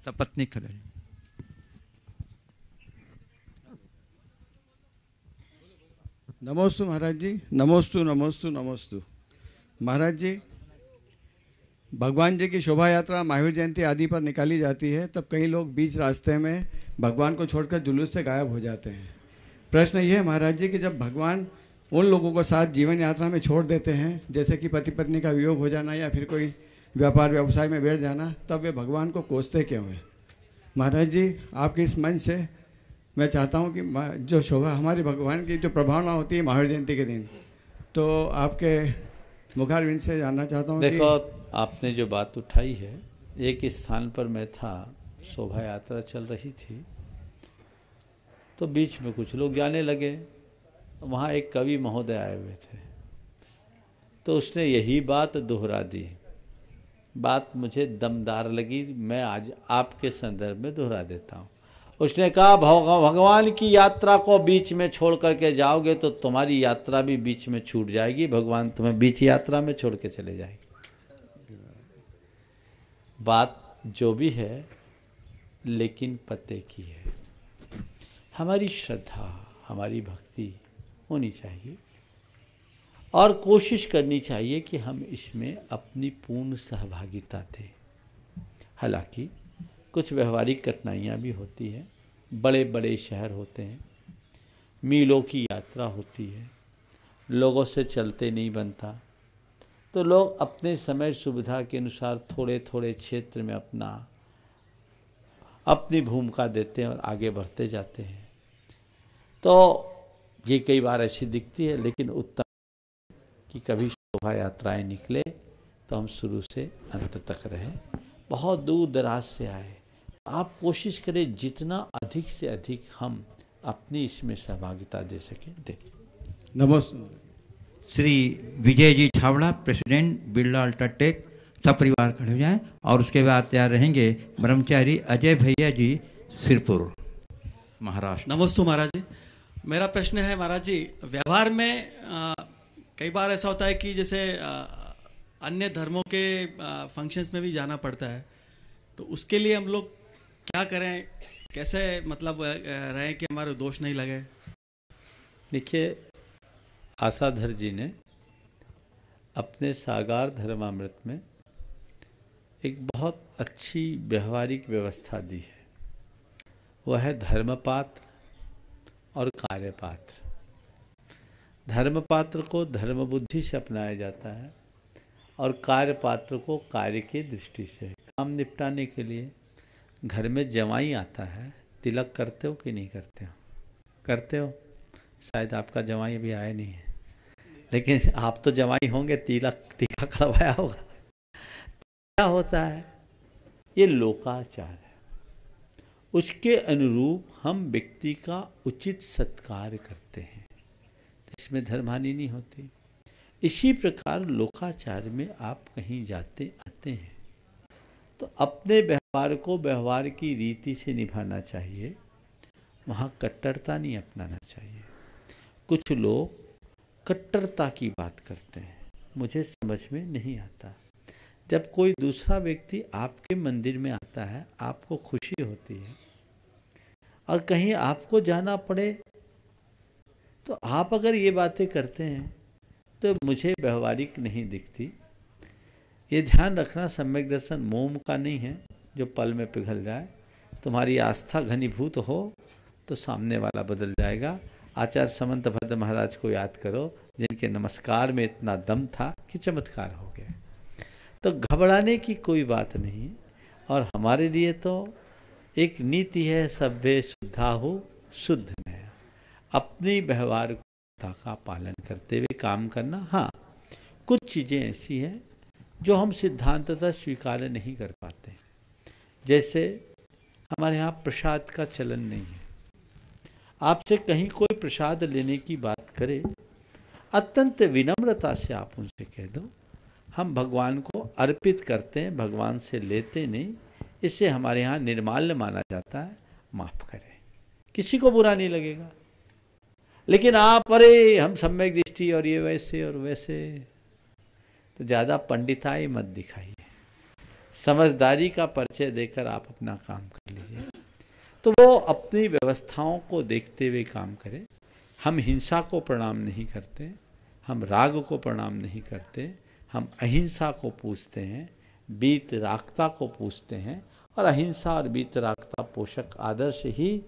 सपत्नी खड़े। नमोस्तु महाराज जी। नमोस्तु नमोस्तु नमोस्तु। महाराज जी, भगवान जी की शोभा यात्रा महावीर जयंती आदि पर निकाली जाती है, तब कई लोग बीच रास्ते में भगवान को छोड़कर जुलूस से गायब हो जाते हैं। प्रश्न ये है महाराज जी कि जब भगवान उन लोगों को साथ जीवन यात्रा में छोड़ देते हैं, जैसे कि पति पत्नी का वियोग हो जाना या फिर कोई व्यापार व्यवसाय में बैठ जाना, तब वे भगवान को कोसते क्यों हैं? महाराज जी, आपके इस मंच से मैं चाहता हूं कि जो शोभा हमारे भगवान की जो प्रभावना होती है महावीर जयंती के दिन, तो आपके मुखारविंद से जानना चाहता हूँ। देखो, आपने जो बात उठाई है, एक स्थान पर मैं था, शोभा यात्रा चल रही थी, तो बीच में कुछ लोग जाने लगे। वहाँ एक कवि महोदय आए हुए थे, तो उसने यही बात दोहरा दी। बात मुझे दमदार लगी, मैं आज आपके संदर्भ में दोहरा देता हूँ। उसने कहा, भगवान की यात्रा को बीच में छोड़ करके जाओगे तो तुम्हारी यात्रा भी बीच में छूट जाएगी, भगवान तुम्हें बीच यात्रा में छोड़ के चले जाएंगे। बात जो भी है, लेकिन पते की है। हमारी श्रद्धा, हमारी भक्ति होनी चाहिए और कोशिश करनी चाहिए कि हम इसमें अपनी पूर्ण सहभागिता दें। हालांकि कुछ व्यवहारिक कठिनाइयाँ भी होती हैं, बड़े बड़े शहर होते हैं, मीलों की यात्रा होती है, लोगों से चलते नहीं बनता, तो लोग अपने समय सुविधा के अनुसार थोड़े थोड़े क्षेत्र में अपनी भूमिका देते हैं और आगे बढ़ते जाते हैं। तो ये कई बार ऐसी दिखती है, लेकिन उत्तम कि कभी शोभा यात्राएं निकले तो हम शुरू से अंत तक रहें। बहुत दूर दराज से आए। आप कोशिश करें जितना अधिक से अधिक हम अपनी इसमें सहभागिता दे सकें दे। नमस्ते। श्री विजय जी छावड़ा, प्रेसिडेंट बिरला अल्ट्राटेक, सब परिवार खड़े हो जाएं। और उसके बाद तैयार रहेंगे ब्रह्मचारी अजय भैया जी, सिरपुर, महाराष्ट्र। नमस्ते महाराज जी। मेरा प्रश्न है महाराज जी, व्यवहार में कई बार ऐसा होता है कि जैसे अन्य धर्मों के फंक्शंस में भी जाना पड़ता है, तो उसके लिए हम लोग क्या करें, कैसे मतलब रहें कि हमारे दोष नहीं लगे? देखिए, आशाधर जी ने अपने सागार धर्मामृत में एक बहुत अच्छी व्यवहारिक व्यवस्था दी है। वह है धर्मपात्र और कार्यपात्र। धर्मपात्र को धर्म बुद्धि से अपनाया जाता है और कार्यपात्र को कार्य की दृष्टि से काम निपटाने के लिए। घर में जवाई आता है, तिलक करते हो कि नहीं करते हो? करते हो। शायद आपका जवाई अभी आया नहीं है, लेकिन आप तो जवाई होंगे, तिलक टीका करवाया होगा। क्या होता है? ये लोकाचार है। उसके अनुरूप हम व्यक्ति का उचित सत्कार करते हैं, तो इसमें धर्महानि नहीं होती। इसी प्रकार लोकाचार में आप कहीं जाते आते हैं तो अपने व्यवहार को व्यवहार की रीति से निभाना चाहिए, वहाँ कट्टरता नहीं अपनाना चाहिए। कुछ लोग कट्टरता की बात करते हैं, मुझे समझ में नहीं आता। जब कोई दूसरा व्यक्ति आपके मंदिर में आता है, आपको खुशी होती है, और कहीं आपको जाना पड़े तो आप अगर ये बातें करते हैं तो मुझे व्यवहारिक नहीं दिखती। ये ध्यान रखना, सम्यक दर्शन मोम का नहीं है जो पल में पिघल जाए। तुम्हारी आस्था घनीभूत हो तो सामने वाला बदल जाएगा। आचार्य समंत भद्र महाराज को याद करो, जिनके नमस्कार में इतना दम था कि चमत्कार हो गया। तो घबराने की कोई बात नहीं। और हमारे लिए तो एक नीति है, सभ्य शुद्धाहु शुद्ध नया। अपनी व्यवहार का पालन करते हुए काम करना। हाँ, कुछ चीज़ें ऐसी हैं जो हम सिद्धांततः स्वीकार नहीं कर पाते। जैसे हमारे यहाँ प्रसाद का चलन नहीं है। आपसे कहीं कोई प्रसाद लेने की बात करे, अत्यंत विनम्रता से आप उनसे कह दो, हम भगवान को अर्पित करते हैं, भगवान से लेते नहीं। इससे हमारे यहाँ निर्माल्य माना जाता है, माफ करें, किसी को बुरा नहीं लगेगा। लेकिन आप अरे हम सम्यक दृष्टि और ये वैसे और वैसे, तो ज़्यादा पंडिताई मत दिखाइए। समझदारी का परिचय देकर आप अपना काम कर लीजिए। तो वो अपनी व्यवस्थाओं को देखते हुए काम करें। हम हिंसा को प्रणाम नहीं करते, हम राग को प्रणाम नहीं करते, हम अहिंसा को पूछते हैं, वीतरागता को पूछते हैं। और अहिंसा और वीतरागता पोषक आदर्श ही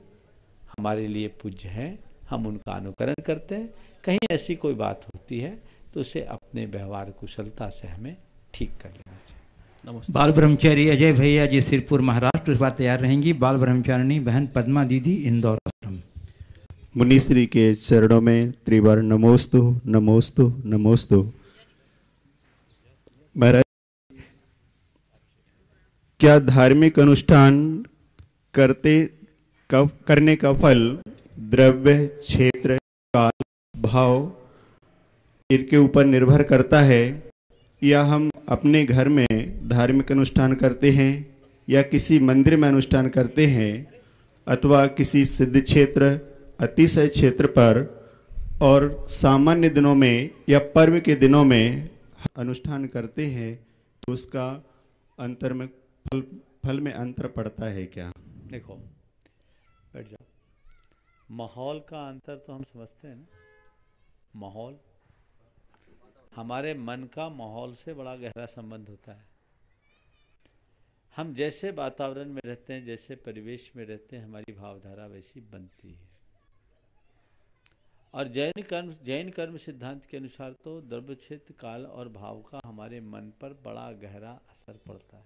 हमारे लिए पूज्य हैं, हम उनका अनुकरण करते हैं। कहीं ऐसी कोई बात होती है तो उसे अपने व्यवहार कुशलता से हमें ठीक कर लेना चाहिए। नमस्ते। बाल ब्रह्मचारी अजय भैया जी, सिरपुर, महाराष्ट्र, इस बार तैयार रहेंगी। बाल ब्रह्मचारिणी बहन पद्मा दीदी, इंदौर आश्रम। मुनिश्री के चरणों में त्रिवार नमोस्तु नमोस्तु नमोस्तु। महाराज, क्या धार्मिक अनुष्ठान करने का फल द्रव्य, क्षेत्र, काल, भाव इनके ऊपर निर्भर करता है, या हम अपने घर में धार्मिक अनुष्ठान करते हैं या किसी मंदिर में अनुष्ठान करते हैं अथवा किसी सिद्ध क्षेत्र, अतिशय क्षेत्र पर और सामान्य दिनों में या पर्व के दिनों में अनुष्ठान करते हैं, तो उसका अंतर में फल में अंतर पड़ता है क्या? देखो, बैठ जाओ। माहौल का अंतर तो हम समझते हैं ना। माहौल, हमारे मन का माहौल से बड़ा गहरा संबंध होता है। हम जैसे वातावरण में रहते हैं, जैसे परिवेश में रहते हैं, हमारी भावधारा वैसी बनती है। और जैन कर्म सिद्धांत के अनुसार तो द्रव्य, क्षेत्र, काल और भाव का हमारे मन पर बड़ा गहरा असर पड़ता है।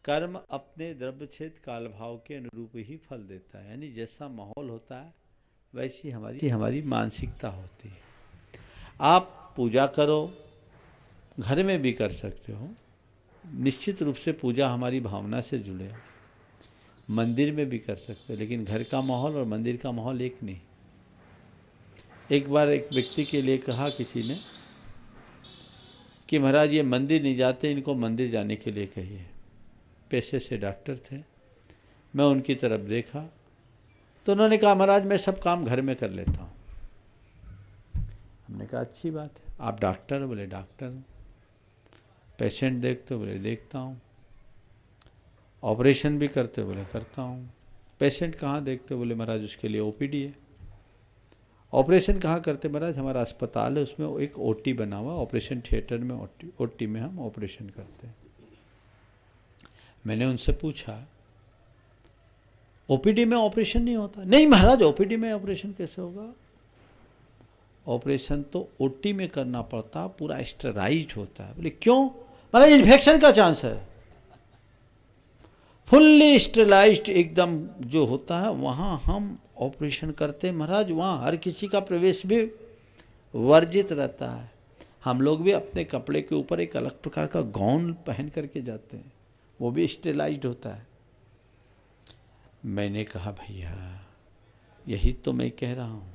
कर्म अपने द्रव्य, क्षेत्र, काल, भाव के अनुरूप ही फल देता है। यानी जैसा माहौल होता है वैसी हमारी मानसिकता होती है। आप पूजा करो, घर में भी कर सकते हो, निश्चित रूप से पूजा हमारी भावना से जुड़े, मंदिर में भी कर सकते हो, लेकिन घर का माहौल और मंदिर का माहौल एक नहीं। एक बार एक व्यक्ति के लिए कहा किसी ने कि महाराज ये मंदिर नहीं जाते, इनको मंदिर जाने के लिए कहिए। पेशे से डॉक्टर थे, मैं उनकी तरफ देखा तो उन्होंने कहा महाराज मैं सब काम घर में कर लेता हूँ। हमने कहा अच्छी बात है, आप डॉक्टर हो? बोले डॉक्टर हूँ। पेशेंट देखते हो? बोले देखता हूँ। ऑपरेशन भी करते हो? बोले करता हूँ। पेशेंट कहाँ देखते हो? बोले महाराज उसके लिए ओपीडी है। ऑपरेशन कहाँ करते? महाराज हमारा अस्पताल है, उसमें एक ओटी बना हुआ, ऑपरेशन थिएटर में ओटी में हम ऑपरेशन करते हैं। मैंने उनसे पूछा ओपीडी में ऑपरेशन नहीं होता? नहीं महाराज ओपीडी में ऑपरेशन कैसे होगा? ऑपरेशन तो ओटी में करना पड़ता, पूरा स्टेराइज्ड होता है। बोले क्यों? महाराज इन्फेक्शन का चांस है। फुल्ली स्टेराइज्ड एकदम जो होता है वहाँ हम ऑपरेशन करते हैं महाराज, वहाँ हर किसी का प्रवेश भी वर्जित रहता है। हम लोग भी अपने कपड़े के ऊपर एक अलग प्रकार का गाउन पहन करके जाते हैं, वो भी स्टेराइज्ड होता है। मैंने कहा भैया यही तो मैं कह रहा हूँ,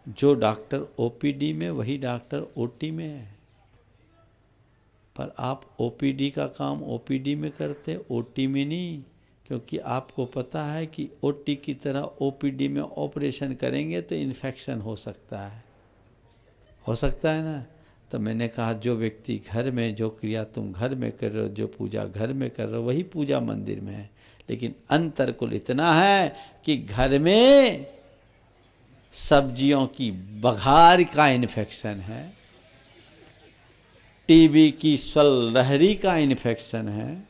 जो डॉक्टर ओपीडी में वही डॉक्टर ओटी में है। पर आप ओपीडी का काम ओपीडी में करते, ओटी में नहीं, क्योंकि आपको पता है कि ओटी की तरह ओपीडी में ऑपरेशन करेंगे तो इन्फेक्शन हो सकता है ना। तो मैंने कहा जो व्यक्ति घर में जो क्रिया तुम घर में कर रहे हो, जो पूजा घर में कर रहे हो, वही पूजा मंदिर में है। लेकिन अंतर कुल इतना है कि घर में सब्जियों की बघार का इन्फेक्शन है, टीबी की स्वलहरी का इन्फेक्शन है,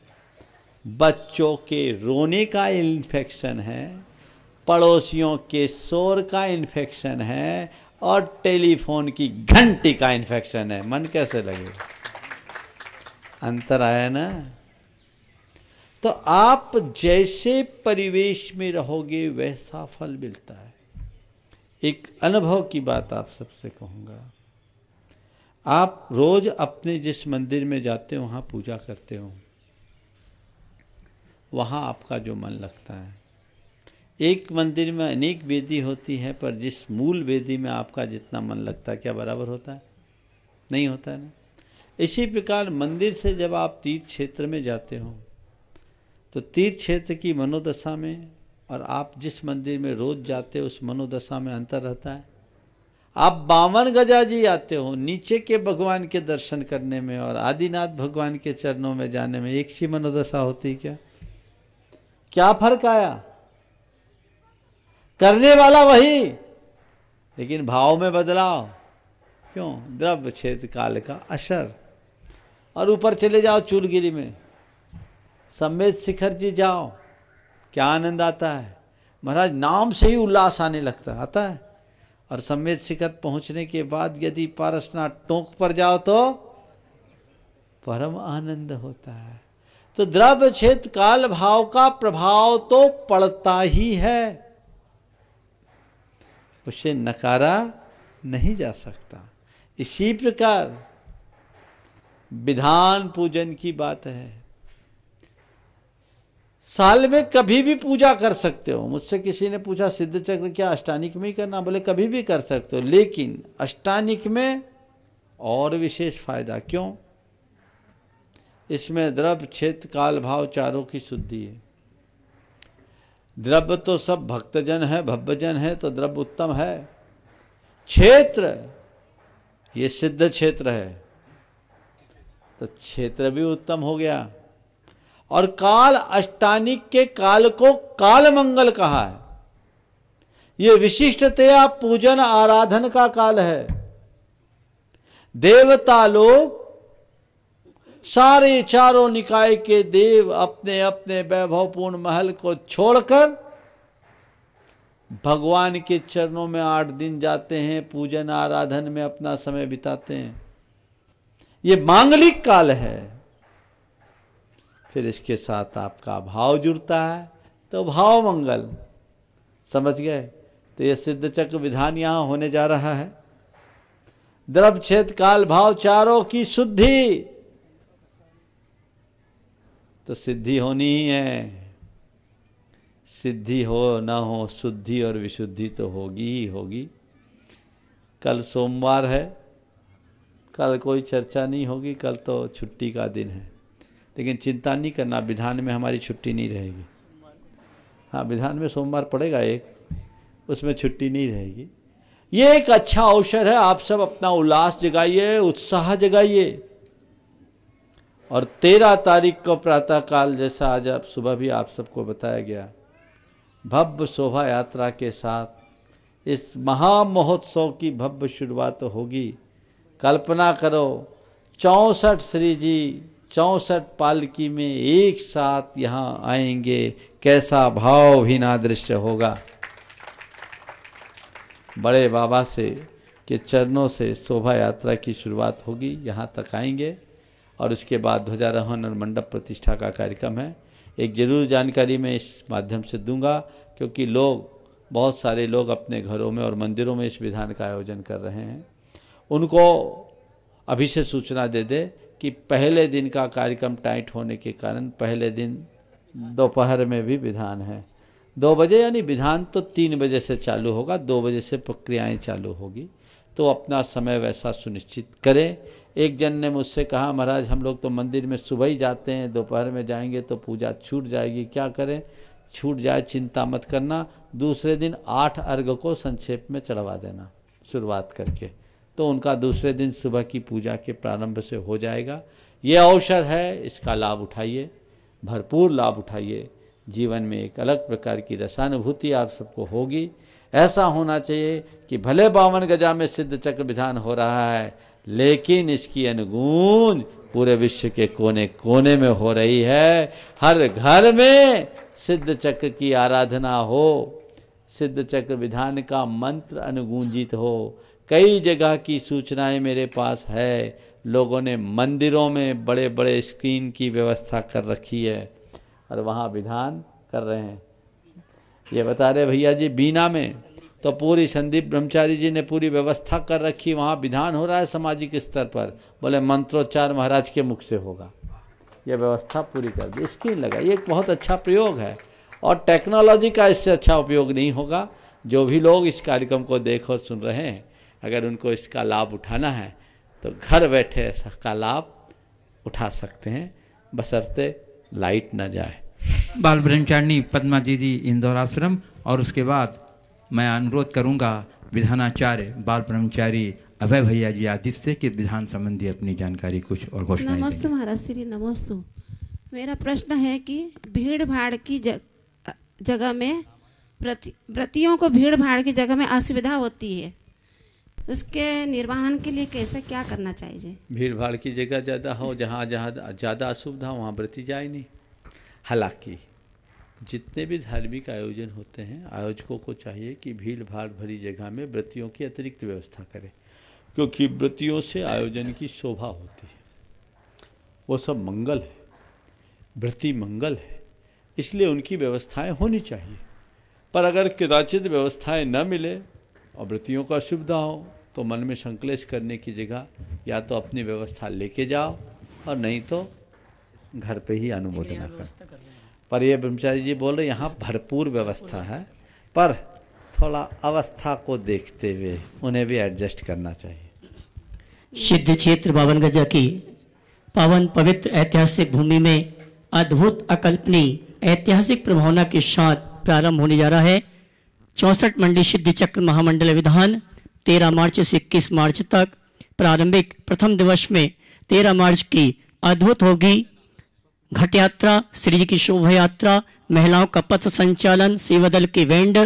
बच्चों के रोने का इन्फेक्शन है, पड़ोसियों के शोर का इन्फेक्शन है और टेलीफोन की घंटी का इन्फेक्शन है। मन कैसे लगेगा? अंतर आया ना। तो आप जैसे परिवेश में रहोगे वैसा फल मिलता है। एक अनुभव की बात आप सबसे कहूँगा, आप रोज अपने जिस मंदिर में जाते हो वहाँ पूजा करते हो, वहाँ आपका जो मन लगता है। एक मंदिर में अनेक वेदी होती है, पर जिस मूल वेदी में आपका जितना मन लगता है क्या बराबर होता है? नहीं होता है ना। इसी प्रकार मंदिर से जब आप तीर्थ क्षेत्र में जाते हो तो तीर्थ क्षेत्र की मनोदशा में और आप जिस मंदिर में रोज जाते हो उस मनोदशा में अंतर रहता है। आप 52 गजा जी आते हो नीचे के भगवान के दर्शन करने में और आदिनाथ भगवान के चरणों में जाने में एक सी मनोदशा होती क्या? क्या फर्क आया? करने वाला वही, लेकिन भाव में बदलाव। क्यों? द्रव्य क्षेत्र काल का असर। और ऊपर चले जाओ चूलगिरी में, सम्मेद शिखर जी जाओ, क्या आनंद आता है महाराज, नाम से ही उल्लास आने लगता आता है। और सम्मेद शिखर पहुंचने के बाद यदि पारसनाथ टोंक पर जाओ तो परम आनंद होता है। तो द्रव्य क्षेत्र काल भाव का प्रभाव तो पड़ता ही है, उसे नकारा नहीं जा सकता। इसी प्रकार विधान पूजन की बात है। साल में कभी भी पूजा कर सकते हो। मुझसे किसी ने पूछा सिद्ध चक्र क्या अष्टानिक में ही करना? बोले कभी भी कर सकते हो, लेकिन अष्टानिक में और विशेष फायदा। क्यों? इसमें द्रव्य क्षेत्र काल भाव चारों की शुद्धि है। द्रव्य तो सब भक्तजन है, भव्यजन है, तो द्रव्य उत्तम है। क्षेत्र ये सिद्ध क्षेत्र है तो क्षेत्र भी उत्तम हो गया। और काल अष्टानिक के काल को काल मंगल कहा है। ये विशिष्टतया पूजन आराधन का काल है। देवता लोग सारे चारों निकाय के देव अपने अपने वैभवपूर्ण महल को छोड़कर भगवान के चरणों में 8 दिन जाते हैं, पूजन आराधन में अपना समय बिताते हैं। ये मांगलिक काल है। फिर इसके साथ आपका भाव जुड़ता है तो भाव मंगल। समझ गए? तो ये सिद्ध चक्र विधान यहां होने जा रहा है। द्रव्य क्षेत्र काल भाव चारों की शुद्धि। तो सिद्धि होनी ही है। सिद्धि हो ना हो, शुद्धि और विशुद्धि तो होगी ही होगी। कल सोमवार है, कल कोई चर्चा नहीं होगी, कल तो छुट्टी का दिन है। लेकिन चिंता नहीं करना, विधान में हमारी छुट्टी नहीं रहेगी। हाँ, विधान में सोमवार पड़ेगा एक, उसमें छुट्टी नहीं रहेगी। ये एक अच्छा अवसर है, आप सब अपना उल्लास जगाइए, उत्साह जगाइए। और 13 तारीख को प्रातःकाल, जैसा आज आप सुबह भी आप सबको बताया गया, भव्य शोभा यात्रा के साथ इस महामहोत्सव की भव्य शुरुआत होगी। कल्पना करो 64 श्री जी 64 पालकी में एक साथ यहाँ आएंगे, कैसा भाव भी ना दृश्य होगा। बड़े बाबा से के चरणों से शोभा यात्रा की शुरुआत होगी, यहाँ तक आएंगे और उसके बाद ध्वजारोहण और मंडप प्रतिष्ठा का कार्यक्रम है। एक जरूर जानकारी मैं इस माध्यम से दूंगा, क्योंकि बहुत सारे लोग अपने घरों में और मंदिरों में इस विधान का आयोजन कर रहे हैं। उनको अभी से सूचना दे दे कि पहले दिन का कार्यक्रम टाइट होने के कारण पहले दिन दोपहर में भी विधान है। 2 बजे, यानी विधान तो 3 बजे से चालू होगा, 2 बजे से प्रक्रियाएं चालू होगी। तो अपना समय वैसा सुनिश्चित करें। एक जन ने मुझसे कहा, महाराज हम लोग तो मंदिर में सुबह ही जाते हैं, दोपहर में जाएंगे तो पूजा छूट जाएगी, क्या करें? छूट जाए चिंता मत करना, दूसरे दिन 8 अर्घ को संक्षेप में चढ़वा देना शुरुआत करके, तो उनका दूसरे दिन सुबह की पूजा के प्रारंभ से हो जाएगा। ये अवसर है, इसका लाभ उठाइए, भरपूर लाभ उठाइए। जीवन में एक अलग प्रकार की रसानुभूति आप सबको होगी। ऐसा होना चाहिए कि भले 52 गजा में सिद्ध चक्र विधान हो रहा है, लेकिन इसकी अनुगूंज पूरे विश्व के कोने कोने में हो रही है। हर घर में सिद्ध चक्र की आराधना हो, सिद्ध चक्र विधान का मंत्र अनुगूंजित हो। कई जगह की सूचनाएं मेरे पास है, लोगों ने मंदिरों में बड़े बड़े स्क्रीन की व्यवस्था कर रखी है और वहाँ विधान कर रहे हैं। ये बता रहे भैया जी, बीना में तो पूरी संदीप ब्रह्मचारी जी ने पूरी व्यवस्था कर रखी, वहाँ विधान हो रहा है सामाजिक स्तर पर। बोले मंत्रोच्चार महाराज के मुख से होगा, ये व्यवस्था पूरी कर दी, स्क्रीन लगा। ये एक बहुत अच्छा प्रयोग है और टेक्नोलॉजी का इससे अच्छा उपयोग नहीं होगा। जो भी लोग इस कार्यक्रम को देख और सुन रहे हैं, अगर उनको इसका लाभ उठाना है तो घर बैठे इसका लाभ उठा सकते हैं, बशर्ते लाइट न जाए। बाल ब्रह्मचारिणी पद्मा दीदी इंदौर आश्रम, और उसके बाद मैं अनुरोध करूंगा विधानाचार्य बाल ब्रह्मचारी अभय भैया जी आदित्य से कि विधान संबंधी अपनी जानकारी कुछ और घोषणा। नमस्ते महाराज श्री, नमस्ते। मेरा प्रश्न है कि भीड़ भाड़ की जगह में व्रतियों को भीड़ भाड़ की जगह में असुविधा होती है, उसके निर्वहन के लिए कैसे क्या करना चाहिए? भीड़ भाड़ की जगह ज़्यादा हो, जहाँ जहाँ ज़्यादा असुविधा वहाँ व्रती जाए नहीं। हालांकि जितने भी धार्मिक आयोजन होते हैं, आयोजकों को चाहिए कि भीड़ भाड़ भरी जगह में व्रतियों की अतिरिक्त व्यवस्था करें, क्योंकि व्रतियों से आयोजन की शोभा होती है, वो सब मंगल है, व्रती मंगल है, इसलिए उनकी व्यवस्थाएं होनी चाहिए। पर अगर कदाचित व्यवस्थाएं न मिले और व्रतियों को असुविधा हो, तो मन में संकलेश करने की जगह या तो अपनी व्यवस्था लेके जाओ और नहीं तो घर पे ही अनुमोदना करो। पर ये ब्रह्मचारी जी बोल रहे यहाँ भरपूर व्यवस्था है, पर थोड़ा अवस्था को देखते हुए उन्हें भी एडजस्ट करना चाहिए। सिद्ध क्षेत्र 52 गजा की पावन पवित्र ऐतिहासिक भूमि में अद्भुत अकल्पनीय ऐतिहासिक प्रभावना के साथ प्रारंभ होने जा रहा है 64 मंडी सिद्ध चक्र महामंडल विधान। 13 मार्च से 21 मार्च तक प्रारंभिक प्रथम दिवस में 13 मार्च की अद्भुत होगी घट यात्रा, श्री जी की शोभा यात्रा, महिलाओं का पथ संचालन, सेवा दल के बैंड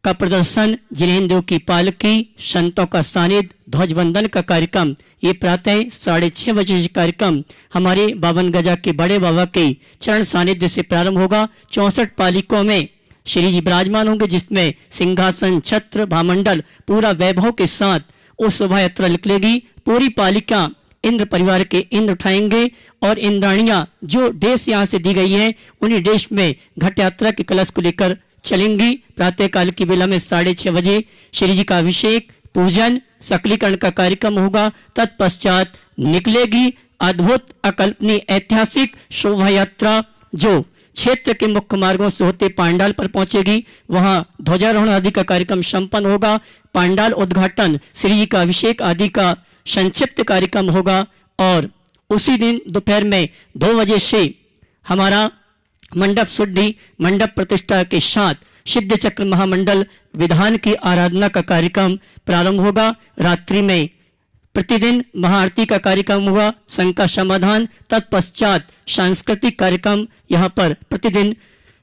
का प्रदर्शन, जिनेंद्रों की पालकी, संतों का सानिध्य, ध्वजवंदन का कार्यक्रम। ये प्रातः 6:30 बजे कार्यक्रम हमारे 52 गजा के बड़े बाबा के चरण सानिध्य से प्रारंभ होगा। 64 पालिकों में श्री जी विराजमान होंगे, जिसमें सिंहासन, छत्र, भामंडल पूरा वैभव के साथ उस शोभा यात्रा निकलेगी। पूरी पालिका इंद्र परिवार के इंद्र उठाएंगे और इंद्राणियां जो देश यहाँ से दी गई है, उन्हीं देश में घट यात्रा के कलश को लेकर चलेंगी। प्रातः काल की बेला में 6:30 बजे श्री जी का अभिषेक, पूजन, सकलीकरण का कार्यक्रम होगा। तत्पश्चात निकलेगी अद्भुत अकल्पनीय ऐतिहासिक शोभा यात्रा जो क्षेत्र के मुख्य मार्गों से होते पांडाल पर पहुंचेगी। वहां ध्वजारोहण आदि का कार्यक्रम संपन्न होगा। पांडाल उद्घाटन, श्री जी का अभिषेक आदि का संक्षिप्त कार्यक्रम होगा और उसी दिन दोपहर में 2 बजे से हमारा मंडप शुद्धि, मंडप प्रतिष्ठा के साथ सिद्ध चक्र महामंडल विधान की आराधना का कार्यक्रम प्रारंभ होगा। रात्रि में प्रतिदिन महाआरती का कार्यक्रम हुआ, शंका समाधान, तत्पश्चात सांस्कृतिक कार्यक्रम यहाँ पर प्रतिदिन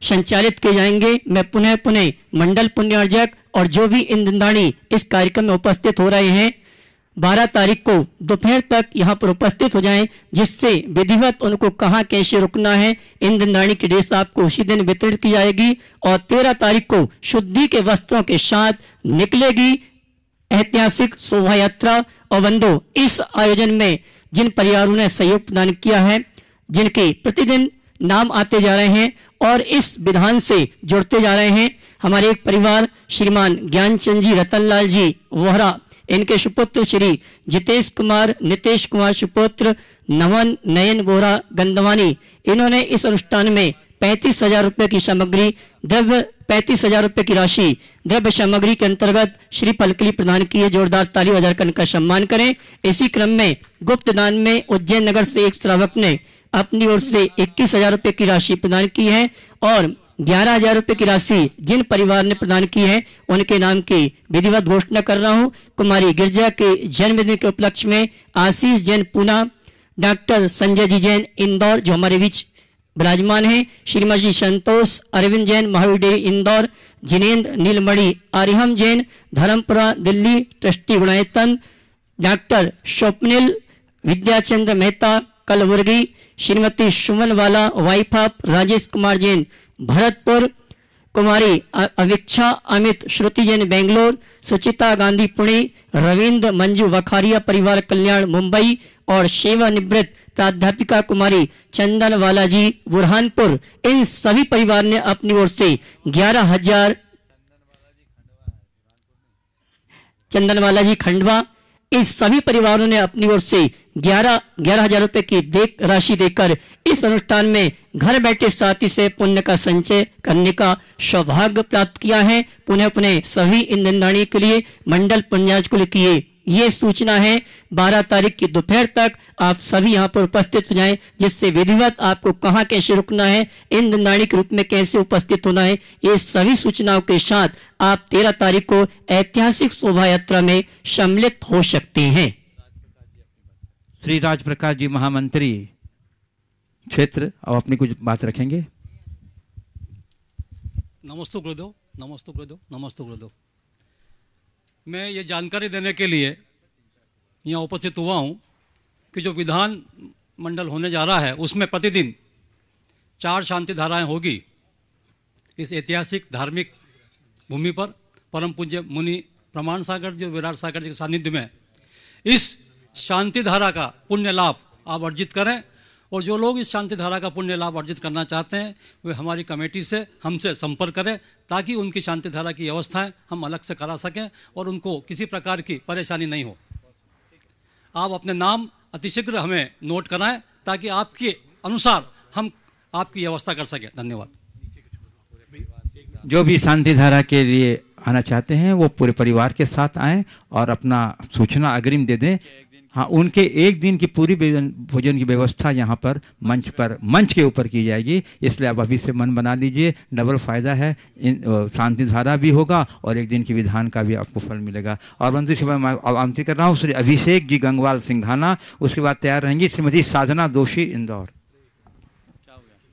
संचालित किए जाएंगे। मैं पुनः पुनः मंडल पुण्यार्जक और जो भी इंद्रदानी इस कार्यक्रम में उपस्थित हो रहे हैं 12 तारीख को दोपहर तक यहाँ पर उपस्थित हो जाएं, जिससे विधिवत उनको कहाँ कैसे रुकना है इंद्रदानी की ड्रेस आपको उसी दिन वितरित की जाएगी और 13 तारीख को शुद्धि के वस्त्रों के साथ निकलेगी ऐतिहासिक शोभा यात्रा। और बंधु, इस आयोजन में जिन परिवारों ने सहयोग प्रदान किया है, जिनके प्रतिदिन नाम आते जा रहे हैं और इस विधान से जुड़ते जा रहे हैं, हमारे एक परिवार श्रीमान ज्ञानचंद जी, रतनलाल जी वोहरा, इनके सुपुत्र श्री जितेश कुमार, नितेश कुमार सुपुत्र, नमन नयन वोहरा गंदवानी, इन्होंने इस अनुष्ठान में 35,000 रुपये की सामग्री, द्रव्य 35,000 रुपये की राशि द्रव्य सामग्री के अंतर्गत श्री पलकली प्रदान की है। जोरदार ताली बजाकर इनका सम्मान करें। इसी क्रम में गुप्त दान में उज्जैन नगर से एक श्रावक ने अपनी ओर से 21,000 रुपये की राशि प्रदान की है और 11,000 रुपये की राशि जिन परिवार ने प्रदान की है उनके नाम की विधिवत घोषणा कर रहा हूं। कुमारी गिरजा के जन्मदिन के उपलक्ष्य में आशीष जैन पूना, डॉक्टर संजय जी जैन इंदौर जो हमारे बीच विराजमान हैं, Shrimati Santosh Arvind Jain Mahavir dairy Indore, Jinendra Neelmani Aryaham Jain Dharampura Delhi trustee Gunayatan, doctor Swapnil Vidyachandra Mehta Kalaburagi, Shrimati Suman वाला वाइफ ऑफ राजेश कुमार जैन भरतपुर, कुमारी अविक्षा अमित श्रुति जैन बेंगलोर, सुचिता गांधी पुणे, रविंद्र मंजू वखारिया परिवार कल्याण मुंबई और सेवानिवृत्त प्राध्यापिका कुमारी चंदन वाला जी बुरहानपुर, इन सभी परिवार ने अपनी ओर से 11,000 चंदन वाला जी खंडवा, इस सभी परिवारों ने अपनी ओर से 11,000 रुपए की राशि देकर इस अनुष्ठान में घर बैठे साथी से पुण्य का संचय करने का सौभाग्य प्राप्त किया है। पुनः पुनः सभी इंद्रदानी के लिए मंडल पुण्यार्जक के लिए ये सूचना है 12 तारीख की दोपहर तक आप सभी यहाँ पर उपस्थित हो जाएं, जिससे विधिवत आपको कहाँ कैसे रुकना है, इंद्रदानी के रूप में कैसे उपस्थित होना है, ये सभी सूचनाओं के साथ आप 13 तारीख को ऐतिहासिक शोभा यात्रा में सम्मिलित हो सकते हैं। श्री राज प्रकाश जी महामंत्री क्षेत्र अब अपनी कुछ बात रखेंगे। नमस्ते गुरुदेव, नमस्ते गुरुदेव, नमस्ते गुरुदेव। मैं ये जानकारी देने के लिए यहाँ उपस्थित हुआ हूँ कि जो विधान मंडल होने जा रहा है उसमें प्रतिदिन 4 शांति धाराएं होगी। इस ऐतिहासिक धार्मिक भूमि पर परम पूज्य मुनि प्रमाण सागर जी, विराट सागर जी के सानिध्य में इस शांति धारा का पुण्य लाभ आप अर्जित करें और जो लोग इस शांति धारा का पुण्य लाभ अर्जित करना चाहते हैं वे हमारी कमेटी से हमसे संपर्क करें ताकि उनकी शांति धारा की व्यवस्थाएं हम अलग से करा सकें और उनको किसी प्रकार की परेशानी नहीं हो। आप अपने नाम अतिशीघ्र हमें नोट कराएं ताकि आपके अनुसार हम आपकी व्यवस्था कर सकें। धन्यवाद। जो भी शांति धारा के लिए आना चाहते हैं वो पूरे परिवार के साथ आएं और अपना सूचना अग्रिम दे दें। हाँ, उनके एक दिन की पूरी भोजन की व्यवस्था यहाँ पर मंच के ऊपर की जाएगी, इसलिए आप अभी से मन बना लीजिए। डबल फायदा है, शांति धारा भी होगा और एक दिन की विधान का भी आपको फल मिलेगा। और बंधु से मैं आमंत्रित कर रहा हूँ श्री अभिषेक जी गंगवाल सिंघाना, उसके बाद तैयार रहेंगी श्रीमती साधना दोषी इंदौर।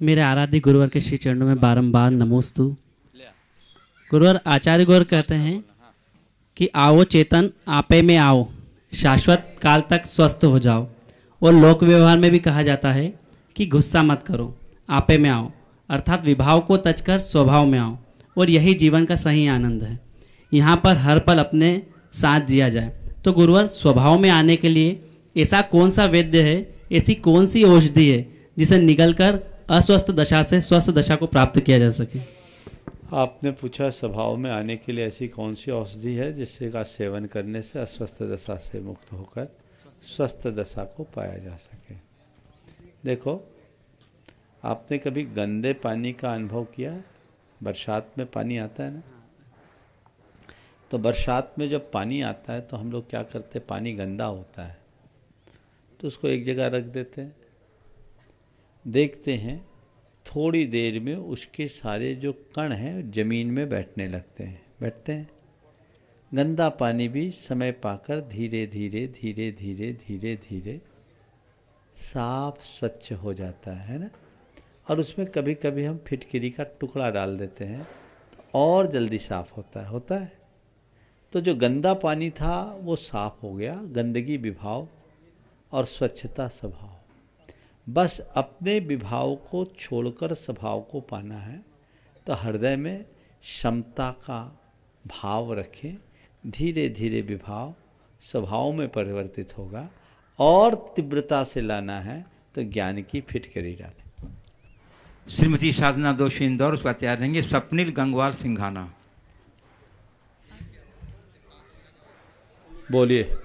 मेरे आराध्य गुरुवर के श्री चरणों में बारंबार नमोस्तु। गुरुवर आचार्य गौर कहते हैं कि आओ चेतन आपे में आओ, शाश्वत काल तक स्वस्थ हो जाओ। और लोक व्यवहार में भी कहा जाता है कि गुस्सा मत करो, आपे में आओ, अर्थात विभाव को तजकर स्वभाव में आओ। और यही जीवन का सही आनंद है। यहाँ पर हर पल अपने साथ जिया जाए। तो गुरुवर स्वभाव में आने के लिए ऐसा कौन सा वेद्य है, ऐसी कौन सी औषधि है जिसे निगलकर अस्वस्थ दशा से स्वस्थ दशा को प्राप्त किया जा सके? आपने पूछा स्वभाव में आने के लिए ऐसी कौन सी औषधि है जिससे का सेवन करने से अस्वस्थ दशा से मुक्त होकर स्वस्थ दशा को पाया जा सके। देखो, आपने कभी गंदे पानी का अनुभव किया है? बरसात में पानी आता है ना, तो बरसात में जब पानी आता है तो हम लोग क्या करते हैं, पानी गंदा होता है तो उसको एक जगह रख देते हैं, देखते हैं थोड़ी देर में उसके सारे जो कण हैं ज़मीन में बैठने लगते हैं, बैठते हैं। गंदा पानी भी समय पाकर धीरे धीरे धीरे धीरे धीरे धीरे साफ स्वच्छ हो जाता है ना। और उसमें कभी कभी हम फिटकिरी का टुकड़ा डाल देते हैं तो और जल्दी साफ होता है। तो जो गंदा पानी था वो साफ हो गया, गंदगी विभाव और स्वच्छता स्वभाव। बस अपने विभाव को छोड़कर स्वभाव को पाना है तो हृदय में क्षमता का भाव रखें, धीरे धीरे विभाव स्वभाव में परिवर्तित होगा। और तीव्रता से लाना है तो ज्ञान की फिटकरी डालें। श्रीमती साधना दोषी इंदौर, उसका तैयार रहेंगे स्वप्निल गंगवार सिंघाना। बोलिए।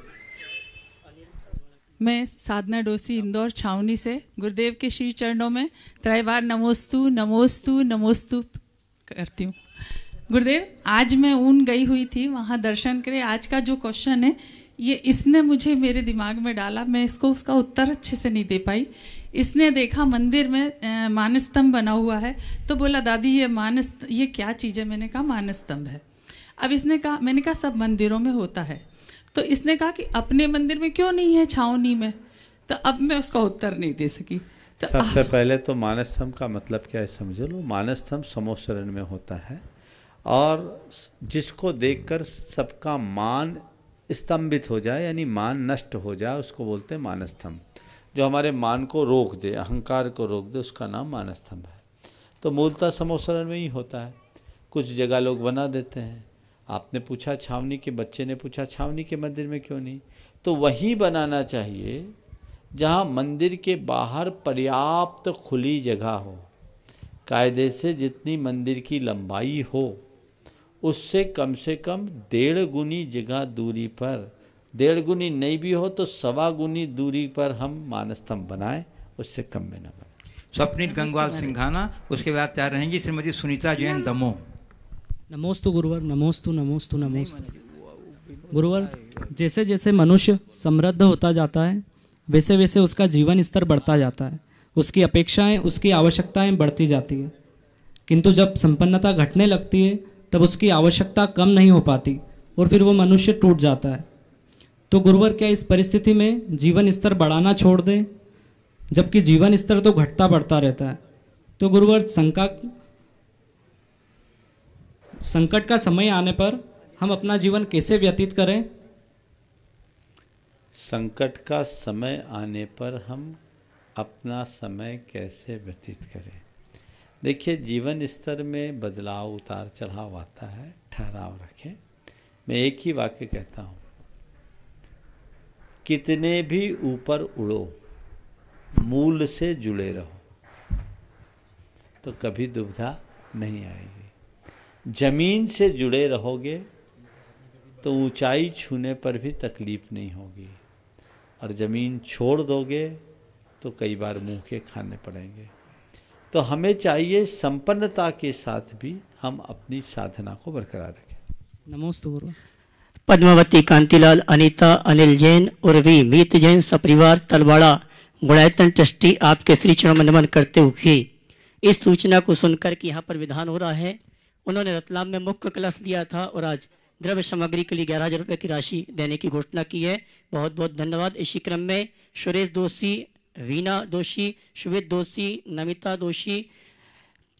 मैं साधना डोसी इंदौर छावनी से गुरुदेव के श्री चरणों में त्रैवार नमोस्तु नमोस्तु नमोस्तु करती हूँ। गुरुदेव, आज मैं ऊन गई हुई थी वहाँ दर्शन करे। आज का जो क्वेश्चन है ये इसने मुझे मेरे दिमाग में डाला, मैं इसको उसका उत्तर अच्छे से नहीं दे पाई। इसने देखा मंदिर में मानस्तंभ बना हुआ है तो बोला दादी ये क्या चीज़ है? मैंने कहा मानस्तंभ है। अब इसने कहा, मैंने कहा सब मंदिरों में होता है, तो इसने कहा कि अपने मंदिर में क्यों नहीं है छावनी में? तो अब मैं उसका उत्तर नहीं दे सकी। तो सबसे पहले तो मानस्तंभ का मतलब क्या है समझ लो। मानस्तंभ समोशरण में होता है और जिसको देखकर सबका मान स्तंभित हो जाए, यानी मान नष्ट हो जाए, उसको बोलते हैं मानस्तंभ। जो हमारे मान को रोक दे, अहंकार को रोक दे, उसका नाम मानस्तंभ है। तो मूलतः समोशरण में ही होता है। कुछ जगह लोग बना देते हैं। आपने पूछा छावनी के, बच्चे ने पूछा छावनी के मंदिर में क्यों नहीं, तो वहीं बनाना चाहिए जहाँ मंदिर के बाहर पर्याप्त खुली जगह हो। कायदे से जितनी मंदिर की लंबाई हो उससे कम से कम 1.5 गुनी जगह दूरी पर, 1.5 गुनी नहीं भी हो तो 1.25 गुनी दूरी पर हम मानस्तंभ बनाएं, उससे कम में न बनाए। स्वप्निल गंगवार सिंघाना, उसके बाद तैयार रहेंगी श्रीमती सुनीता जैन दमोह। नमोस्तु गुरुवर, नमोस्तु नमोस्तु नमोस्तु। गुरुवर, जैसे जैसे मनुष्य समृद्ध होता जाता है वैसे वैसे उसका जीवन स्तर बढ़ता जाता है, उसकी अपेक्षाएं, उसकी आवश्यकताएं बढ़ती जाती है। किंतु जब संपन्नता घटने लगती है तब उसकी आवश्यकता कम नहीं हो पाती और फिर वो मनुष्य टूट जाता है। तो गुरुवर, क्या इस परिस्थिति में जीवन स्तर बढ़ाना छोड़ दें, जबकि जीवन स्तर तो घटता बढ़ता रहता है? तो गुरुवर, संकट का समय आने पर हम अपना जीवन कैसे व्यतीत करें? संकट का समय आने पर हम अपना समय कैसे व्यतीत करें? देखिए, जीवन स्तर में बदलाव, उतार चढ़ाव आता है, ठहराव रखें। मैं एक ही वाक्य कहता हूँ, कितने भी ऊपर उड़ो, मूल से जुड़े रहो तो कभी दुविधा नहीं आएगी। जमीन से जुड़े रहोगे तो ऊंचाई छूने पर भी तकलीफ नहीं होगी, और ज़मीन छोड़ दोगे तो कई बार मुंह के खाने पड़ेंगे। तो हमें चाहिए संपन्नता के साथ भी हम अपनी साधना को बरकरार रखें। नमोस्तु गुरु। पद्मावती, कांतिलाल, अनीता, अनिल जैन, उर्वी, मीत जैन सपरिवार तलवाड़ा गुणायतन ट्रस्टी आपके श्री चरणों में नमन करते हुए इस सूचना को सुनकर कि यहाँ पर विधान हो रहा है, उन्होंने रतलाम में मुख्य कलश लिया था और आज द्रव्य सामग्री के लिए 11,000 रुपये की राशि देने की घोषणा की है। बहुत बहुत धन्यवाद। इसी क्रम में सुरेश दोषी, वीना दोषी, शुभित दोषी, नमिता दोषी,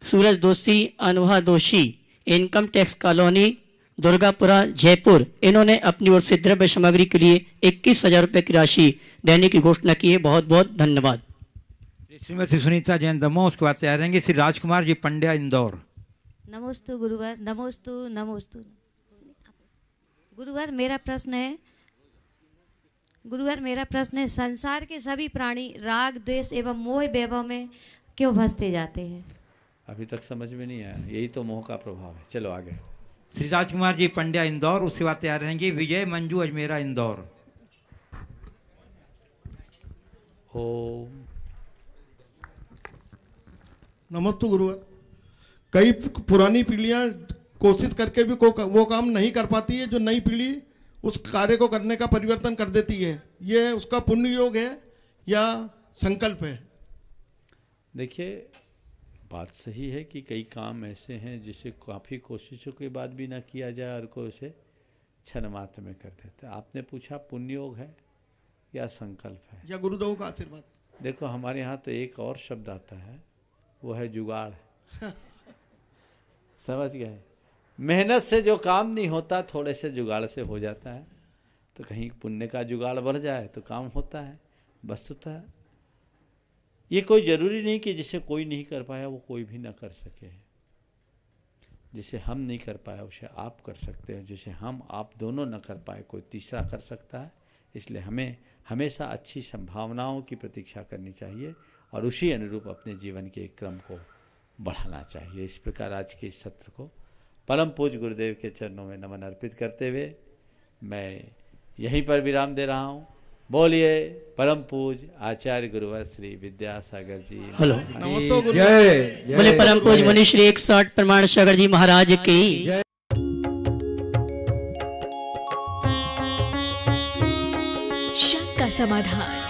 सूरज दोषी, अनुभा दोषी, income tax colony, Durgapura, Jaipur, इन्होंने अपनी ओर से द्रव्य सामग्री के लिए 21,000 रुपये की राशि देने की घोषणा की है। बहुत बहुत धन्यवाद। श्रीमती सुनीता जैन दमोह, उसके बाद तैयार रहेंगे श्री राजकुमार जी पंड्या इंदौर। नमोस्तु गुरुवर, नमोस्तु नमोस्तु। गुरुवर, मेरा प्रश्न है संसार के सभी प्राणी राग, द्वेष एवं मोह वैभव में क्यों फंसते जाते हैं? अभी तक समझ में नहीं आया। यही तो मोह का प्रभाव है। चलो आगे। श्री राजकुमार जी पंड्या इंदौर, उसके बाद तैयार रहेंगे विजय मंजू अजमेरा इंदौर। ओम नमस्ते गुरुवर। कई पुरानी पीढ़ियां कोशिश करके भी वो काम नहीं कर पाती है जो नई पीढ़ी उस कार्य को करने का परिवर्तन कर देती है। ये उसका पुण्य योग है या संकल्प है? देखिए, बात सही है कि कई काम ऐसे हैं जिसे काफ़ी कोशिशों के बाद भी ना किया जाए और कोई उसे क्षण मात्र में कर देते हैं। आपने पूछा पुण्य योग है या संकल्प है या गुरुदेव का आशीर्वाद? देखो, हमारे यहाँ तो एक और शब्द आता है, वो है जुगाड़। समझ गए? मेहनत से जो काम नहीं होता थोड़े से जुगाड़ से हो जाता है। तो कहीं पुण्य का जुगाड़ बढ़ जाए तो काम होता है। वस्तुतः ये कोई ज़रूरी नहीं कि जिसे कोई नहीं कर पाया वो कोई भी ना कर सके। जिसे हम नहीं कर पाया उसे आप कर सकते हो, जिसे हम आप दोनों न कर पाए कोई तीसरा कर सकता है। इसलिए हमें हमेशा अच्छी संभावनाओं की प्रतीक्षा करनी चाहिए और उसी अनुरूप अपने जीवन के क्रम को बढ़ाना चाहिए। इस प्रकार आज के इस सत्र को परम पूज्य गुरुदेव के चरणों में नमन अर्पित करते हुए मैं यहीं पर विराम दे रहा हूँ। बोलिए परम पूज्य आचार्य गुरुवर श्री विद्यासागर जी। हेलो, जय। बोले परम पूज्य मुनि श्री 160 प्रमाण सागर जी महाराज की। शंका समाधान।